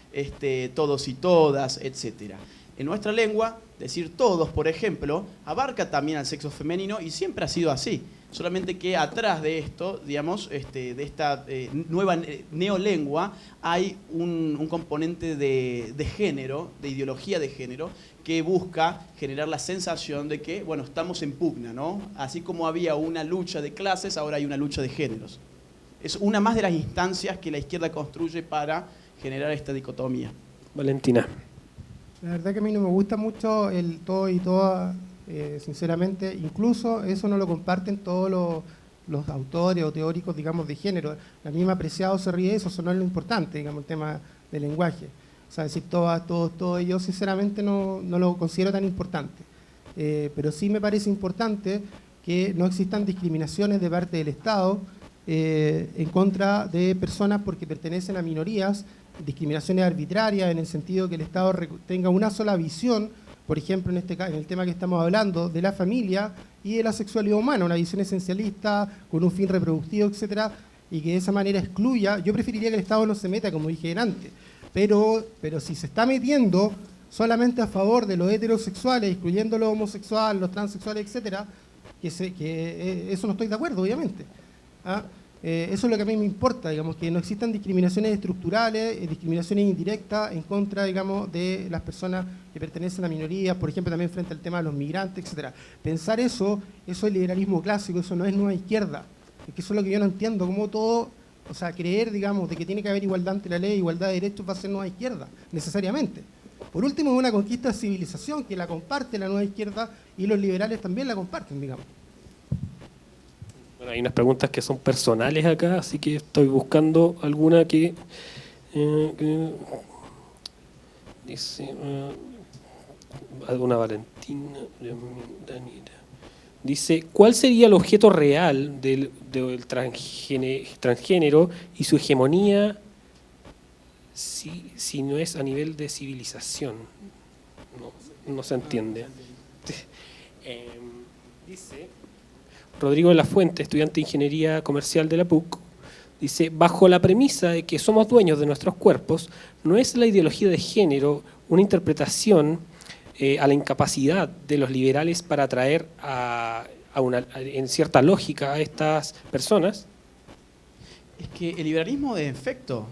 todos y todas, etc. En nuestra lengua, decir todos, por ejemplo, abarca también al sexo femenino y siempre ha sido así. Solamente que atrás de esto, digamos, de esta nueva neolengua, hay un componente de género, de ideología de género, que busca generar la sensación de que, bueno, estamos en pugna, ¿no? Así como había una lucha de clases, ahora hay una lucha de géneros. Es una más de las instancias que la izquierda construye para generar esta dicotomía. Valentina. La verdad que a mí no me gusta mucho el todo y toda, sinceramente, incluso eso no lo comparten todos los autores o teóricos, digamos, de género. La misma Preciado se ríe de eso no es lo importante, digamos, el tema del lenguaje. O sea, decir todas, todos, todo, yo sinceramente no lo considero tan importante. Pero sí me parece importante que no existan discriminaciones de parte del Estado en contra de personas porque pertenecen a minorías, discriminaciones arbitrarias en el sentido que el Estado tenga una sola visión, por ejemplo en el tema que estamos hablando, de la familia y de la sexualidad humana, una visión esencialista, con un fin reproductivo, etcétera, y que de esa manera excluya. Yo preferiría que el Estado no se meta, como dije antes, pero si se está metiendo solamente a favor de los heterosexuales, excluyendo los homosexuales, los transexuales, etcétera, eso no estoy de acuerdo, obviamente. Eso es lo que a mí me importa, digamos, que no existan discriminaciones estructurales, discriminaciones indirectas en contra, digamos, de las personas que pertenecen a minorías, por ejemplo, también frente al tema de los migrantes, etcétera. Pensar eso es liberalismo clásico, eso no es nueva izquierda. Es que eso es lo que yo no entiendo, cómo todo, o sea, creer, digamos, de que tiene que haber igualdad ante la ley, igualdad de derechos, va a ser nueva izquierda, necesariamente. Por último, es una conquista de civilización que la comparte la nueva izquierda y los liberales también la comparten, digamos. Bueno, hay unas preguntas que son personales acá, así que estoy buscando alguna que dice una Valentina, Daniela. Dice, ¿cuál sería el objeto real del transgénero y su hegemonía si no es a nivel de civilización? No se entiende. Dice Rodrigo de la Fuente, estudiante de Ingeniería Comercial de la PUC, dice, bajo la premisa de que somos dueños de nuestros cuerpos, ¿no es la ideología de género una interpretación a la incapacidad de los liberales para atraer en cierta lógica a estas personas? Es que el liberalismo de efecto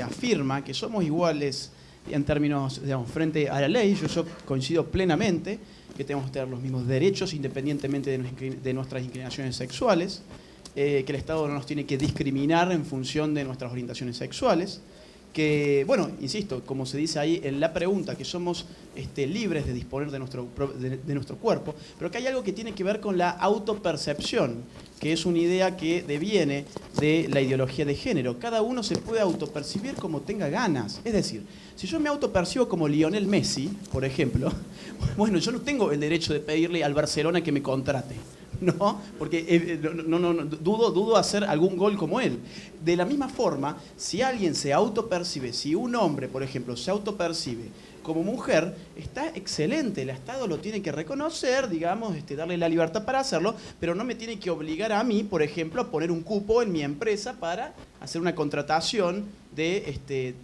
afirma que somos iguales en términos, digamos, frente a la ley. Yo coincido plenamente que tenemos que tener los mismos derechos independientemente de nuestras inclinaciones sexuales, que el Estado no nos tiene que discriminar en función de nuestras orientaciones sexuales, que, bueno, insisto, como se dice ahí en la pregunta, que somos libres de disponer de nuestro cuerpo, pero que hay algo que tiene que ver con la autopercepción, que es una idea que deviene de la ideología de género. Cada uno se puede autopercibir como tenga ganas. Es decir, si yo me autopercibo como Lionel Messi, por ejemplo, bueno, yo no tengo el derecho de pedirle al Barcelona que me contrate. ¿No? Porque dudo hacer algún gol como él. De la misma forma, si alguien se autopercibe, si un hombre, por ejemplo, se autopercibe como mujer, está excelente, el Estado lo tiene que reconocer, digamos, darle la libertad para hacerlo, pero no me tiene que obligar a mí, por ejemplo, a poner un cupo en mi empresa para hacer una contratación de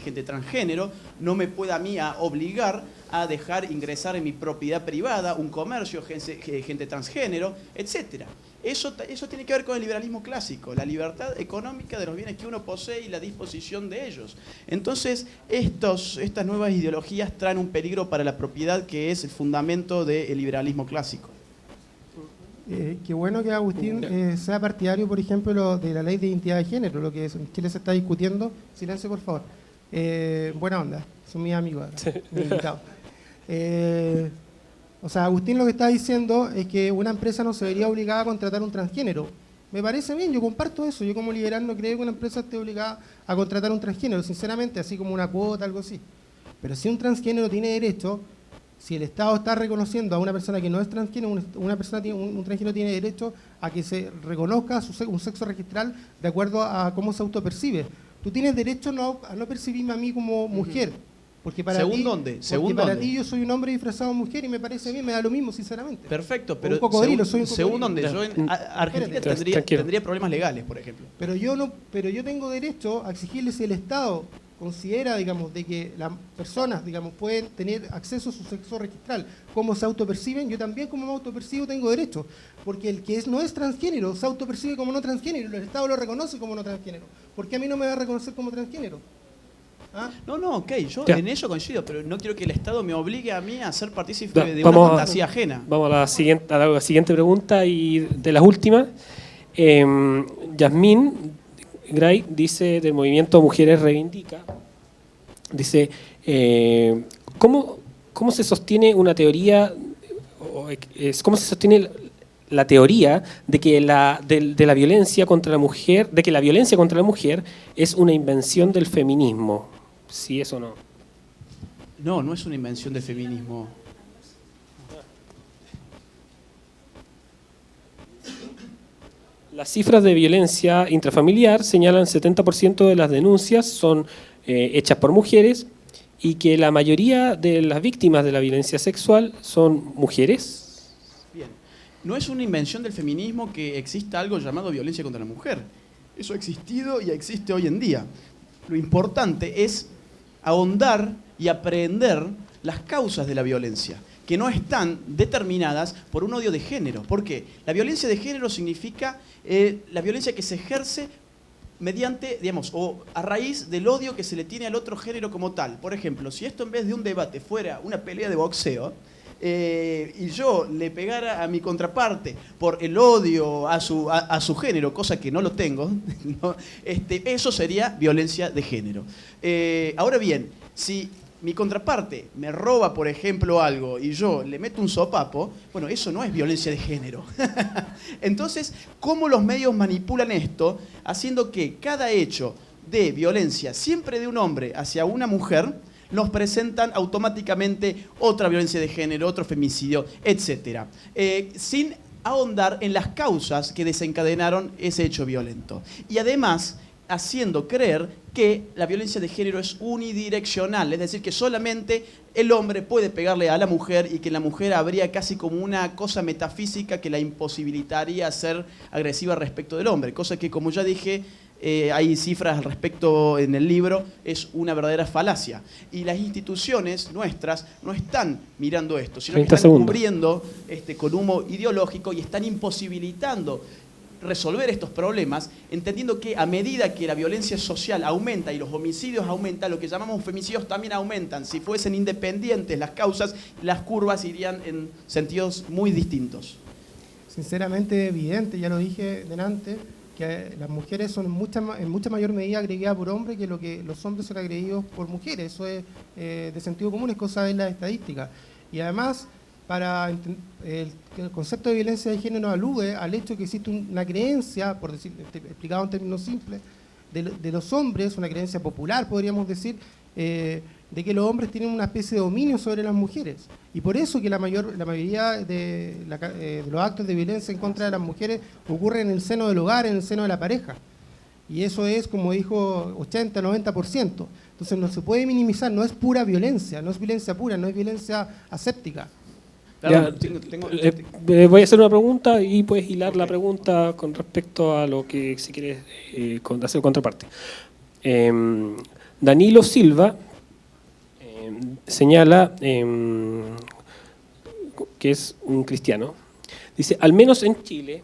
gente transgénero. No me puede a mí obligar a dejar ingresar en mi propiedad privada un comercio, gente transgénero, etc. Eso tiene que ver con el liberalismo clásico, la libertad económica de los bienes que uno posee y la disposición de ellos. Entonces, estas nuevas ideologías traen un peligro para la propiedad que es el fundamento del liberalismo clásico. Qué bueno que Agustín sea partidario, por ejemplo, de la ley de identidad de género, lo que en Chile se está discutiendo. Silencio, por favor. Buena onda, son mis amigos, mis invitados. O sea, Agustín lo que está diciendo es que una empresa no se vería obligada a contratar un transgénero. Me parece bien, yo comparto eso. Yo como liberal no creo que una empresa esté obligada a contratar un transgénero, sinceramente, así como una cuota, algo así. Pero si un transgénero tiene derecho, si el Estado está reconociendo a una persona que no es transgénero, un transgénero tiene derecho a que se reconozca un sexo registral de acuerdo a cómo se autopercibe. Tú tienes derecho a no percibirme a mí como mujer. Porque para ti yo soy un hombre disfrazado de mujer y me parece bien, me da lo mismo, sinceramente. Perfecto, pero un cocodrilo, soy un cocodrilo. según donde yo en Argentina tendría problemas legales, por ejemplo. Pero yo tengo derecho a exigirle, si el Estado considera, digamos, de que las personas, digamos, pueden tener acceso a su sexo registral, cómo se autoperciben, yo también como me autopercibo tengo derecho, porque el que no es transgénero se autopercibe como no transgénero, el Estado lo reconoce como no transgénero. ¿Por qué a mí no me va a reconocer como transgénero? ¿Ah? No, ok, yo en eso coincido, pero no quiero que el Estado me obligue a mí a ser partícipe de una fantasía ajena. Vamos a la siguiente pregunta y de las últimas. Yasmín Gray dice, del movimiento Mujeres Reivindica, dice, ¿cómo se sostiene una teoría, cómo se sostiene la teoría de que de la violencia contra la mujer, de que la violencia contra la mujer es una invención del feminismo? ¿Sí, eso no? No es una invención del feminismo. Las cifras de violencia intrafamiliar señalan 70% de las denuncias son hechas por mujeres y que la mayoría de las víctimas de la violencia sexual son mujeres. Bien, no es una invención del feminismo que exista algo llamado violencia contra la mujer. Eso ha existido y existe hoy en día. Lo importante es ahondar y aprehender las causas de la violencia, que no están determinadas por un odio de género. ¿Por qué? La violencia de género significa la violencia que se ejerce mediante, digamos, o a raíz del odio que se le tiene al otro género como tal. Por ejemplo, si esto en vez de un debate fuera una pelea de boxeo, y yo le pegara a mi contraparte por el odio a su género, cosa que no lo tengo, ¿no? Eso sería violencia de género. Ahora bien, si mi contraparte me roba, por ejemplo, algo y yo le meto un sopapo, bueno, eso no es violencia de género. Entonces, ¿cómo los medios manipulan esto? Haciendo que cada hecho de violencia, siempre de un hombre hacia una mujer, nos presentan automáticamente otra violencia de género, otro femicidio, etc. Sin ahondar en las causas que desencadenaron ese hecho violento. Y además, haciendo creer que la violencia de género es unidireccional, es decir, que solamente el hombre puede pegarle a la mujer y que en la mujer habría casi como una cosa metafísica que la imposibilitaría ser agresiva respecto del hombre, cosa que, como ya dije, hay cifras al respecto en el libro, es una verdadera falacia. Y las instituciones nuestras no están mirando esto, sino que están cubriendo con humo ideológico y están imposibilitando resolver estos problemas, entendiendo que a medida que la violencia social aumenta y los homicidios aumentan, lo que llamamos femicidios también aumentan. Si fuesen independientes las causas, las curvas irían en sentidos muy distintos. Sinceramente evidente, ya lo dije delante, que las mujeres son en mucha mayor medida agredidas por hombres que lo que los hombres son agredidos por mujeres. Eso es de sentido común, es cosa de la estadística. Y además, el concepto de violencia de género alude al hecho de que existe una creencia, por decir, explicado en términos simples, de los hombres, una creencia popular, podríamos decir, de que los hombres tienen una especie de dominio sobre las mujeres. Y por eso que la mayoría de los actos de violencia en contra de las mujeres ocurren en el seno del hogar, en el seno de la pareja. Y eso es, como dijo, 80-90%. Entonces no se puede minimizar, no es pura violencia, no es violencia pura, no es violencia aséptica. Claro, voy a hacer una pregunta y puedes hilar la pregunta con respecto a lo que si quieres hacer contraparte. Danilo Silva señala que es un cristiano. Dice, al menos en Chile,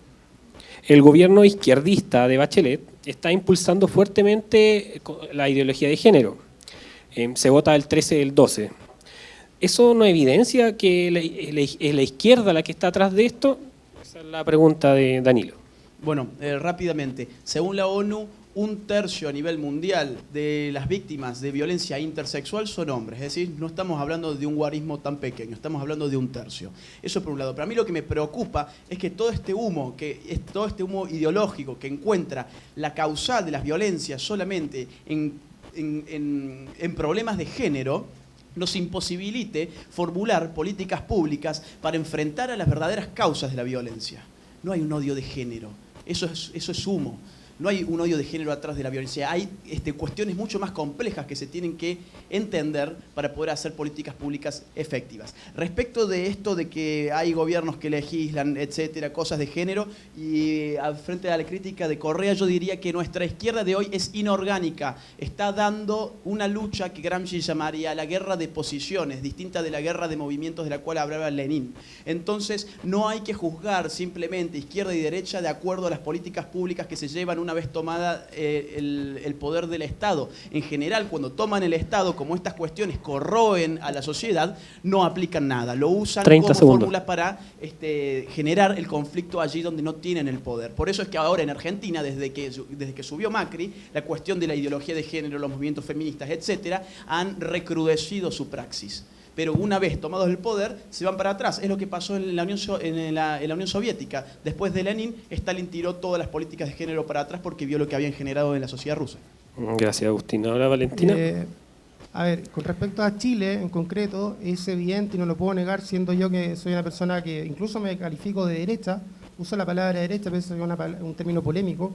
el gobierno izquierdista de Bachelet está impulsando fuertemente la ideología de género. Se vota el 13 del 12. ¿Eso no evidencia que es la izquierda la que está atrás de esto? Esa es la pregunta de Danilo. Bueno, rápidamente. Según la ONU, 1/3 a nivel mundial de las víctimas de violencia intersexual son hombres. Es decir, no estamos hablando de un guarismo tan pequeño, estamos hablando de 1/3. Eso por un lado. Pero a mí lo que me preocupa es que todo este humo ideológico que encuentra la causal de las violencias solamente en problemas de género, nos imposibilite formular políticas públicas para enfrentar a las verdaderas causas de la violencia. No hay un odio de género, eso es humo. No hay un odio de género atrás de la violencia. Hay cuestiones mucho más complejas que se tienen que entender para poder hacer políticas públicas efectivas. Respecto de esto de que hay gobiernos que legislan, etcétera, cosas de género, y frente a la crítica de Correa, yo diría que nuestra izquierda de hoy es inorgánica. Está dando una lucha que Gramsci llamaría la guerra de posiciones, distinta de la guerra de movimientos de la cual hablaba Lenin. Entonces, no hay que juzgar simplemente izquierda y derecha de acuerdo a las políticas públicas que se llevan una vez tomada el poder del Estado. En general, cuando toman el Estado, como estas cuestiones corroen a la sociedad, no aplican nada. Lo usan como fórmula para generar el conflicto allí donde no tienen el poder. Por eso es que ahora en Argentina, desde que subió Macri, la cuestión de la ideología de género, los movimientos feministas, etcétera, han recrudecido su praxis. Pero una vez tomados el poder, se van para atrás. Es lo que pasó en la Unión Soviética. Después de Lenin, Stalin tiró todas las políticas de género para atrás porque vio lo que habían generado en la sociedad rusa. Gracias, Agustín. Ahora, Valentina. A ver, con respecto a Chile en concreto, es evidente y no lo puedo negar, siendo yo que soy una persona que incluso me califico de derecha, uso la palabra derecha, pero eso es un término polémico.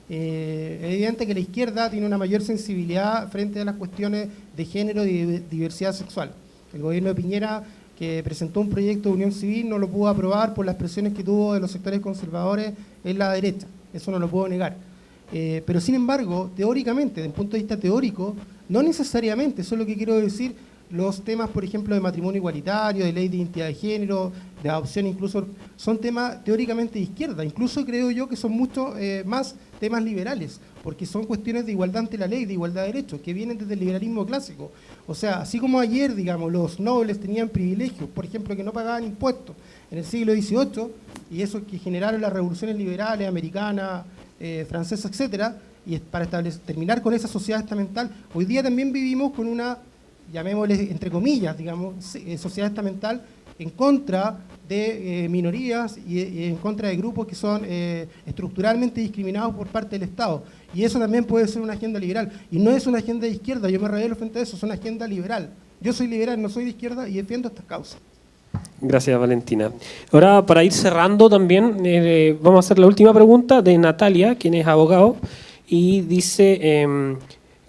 Es evidente que la izquierda tiene una mayor sensibilidad frente a las cuestiones de género y de diversidad sexual. El gobierno de Piñera, que presentó un proyecto de unión civil, no lo pudo aprobar por las presiones que tuvo de los sectores conservadores en la derecha. Eso no lo puedo negar. Pero sin embargo, teóricamente, desde el punto de vista teórico, no necesariamente, eso es lo que quiero decir, los temas, por ejemplo, de matrimonio igualitario, de ley de identidad de género, de adopción incluso, son temas teóricamente de izquierda. Incluso creo yo que son mucho más temas liberales, porque son cuestiones de igualdad ante la ley, de igualdad de derechos, que vienen desde el liberalismo clásico. O sea, así como ayer, digamos, los nobles tenían privilegios, por ejemplo, que no pagaban impuestos en el siglo XVIII, y eso que generaron las revoluciones liberales, americanas, francesas, etcétera, y para terminar con esa sociedad estamental, hoy día también vivimos con una, llamémosle entre comillas, digamos, sociedad estamental en contra de minorías y en contra de grupos que son estructuralmente discriminados por parte del Estado. Y eso también puede ser una agenda liberal. Y no es una agenda de izquierda, yo me revelo frente a eso, es una agenda liberal. Yo soy liberal, no soy de izquierda y defiendo estas causas. Gracias, Valentina. Ahora, para ir cerrando también, vamos a hacer la última pregunta de Natalia, quien es abogado, y dice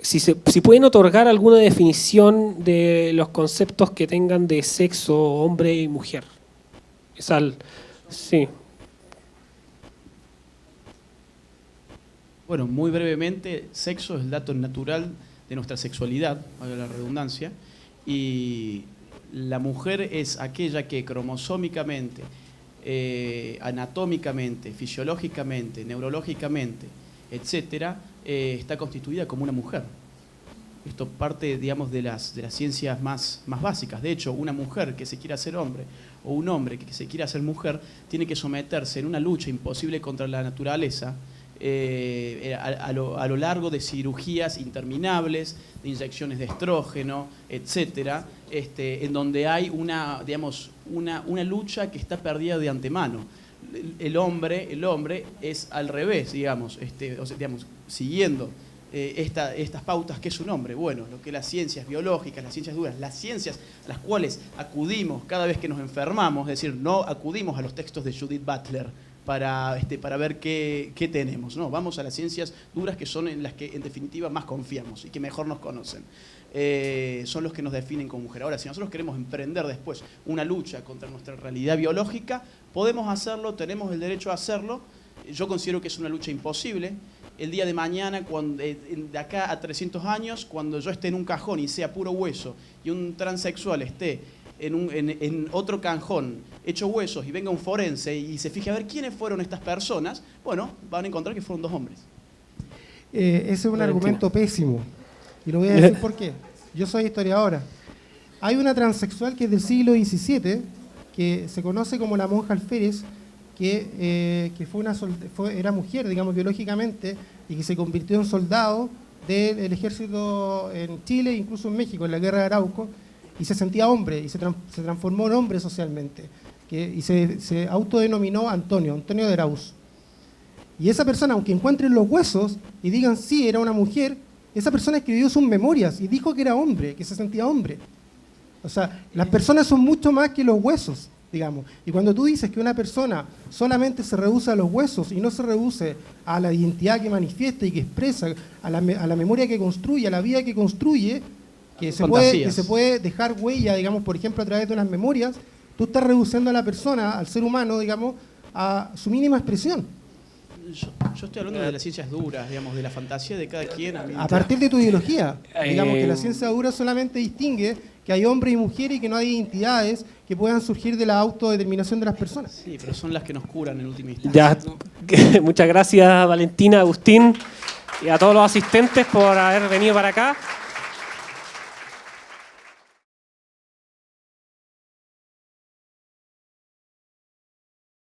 si pueden otorgar alguna definición de los conceptos que tengan de sexo, hombre y mujer. Sí. Bueno, muy brevemente, sexo es el dato natural de nuestra sexualidad, valga la redundancia, y la mujer es aquella que cromosómicamente anatómicamente, fisiológicamente, neurológicamente, etcétera, está constituida como una mujer. Esto parte, digamos, de las ciencias más básicas. De hecho, una mujer que se quiera hacer hombre o un hombre que se quiera hacer mujer tiene que someterse en una lucha imposible contra la naturaleza a lo largo de cirugías interminables, de inyecciones de estrógeno, etcétera, en donde hay una lucha que está perdida de antemano. El hombre es al revés, digamos, siguiendo estas pautas. ¿Qué es un hombre? Bueno, lo que las ciencias biológicas, las ciencias duras, las ciencias a las cuales acudimos cada vez que nos enfermamos, es decir, no acudimos a los textos de Judith Butler para ver qué tenemos, ¿no? Vamos a las ciencias duras, que son en las que en definitiva más confiamos y que mejor nos conocen. Son los que nos definen como mujer. Ahora, si nosotros queremos emprender después una lucha contra nuestra realidad biológica, podemos hacerlo, tenemos el derecho a hacerlo. Yo considero que es una lucha imposible. El día de mañana, de acá a 300 años, cuando yo esté en un cajón y sea puro hueso, y un transexual esté en otro cajón hecho huesos, y venga un forense y se fije a ver quiénes fueron estas personas, bueno, van a encontrar que fueron 2 hombres. Ese es un argumento pésimo. Y lo voy a decir por qué. Yo soy historiadora. Hay una transexual que es del siglo XVII, que se conoce como la monja alférez, que era mujer, digamos, biológicamente, y que se convirtió en soldado del ejército en Chile, incluso en México, en la guerra de Arauco, y se sentía hombre, y se transformó en hombre socialmente, y se autodenominó Antonio de Arauz. Y esa persona, aunque encuentren los huesos y digan sí, era una mujer, esa persona escribió sus memorias y dijo que era hombre, que se sentía hombre. O sea, las personas son mucho más que los huesos, digamos. Y cuando tú dices que una persona solamente se reduce a los huesos y no se reduce a la identidad que manifiesta y que expresa, a la memoria que construye, a la vida que construye, que se puede dejar huella, digamos, por ejemplo, a través de unas memorias, tú estás reduciendo a la persona, al ser humano, digamos, a su mínima expresión. Yo estoy hablando de las ciencias duras, digamos, de la fantasía de cada quien. A partir de tu ideología, digamos que la ciencia dura solamente distingue que hay hombres y mujeres y que no hay identidades que puedan surgir de la autodeterminación de las personas. Sí, pero son las que nos curan en última instancia. Ya, muchas gracias Valentina, Agustín y a todos los asistentes por haber venido para acá.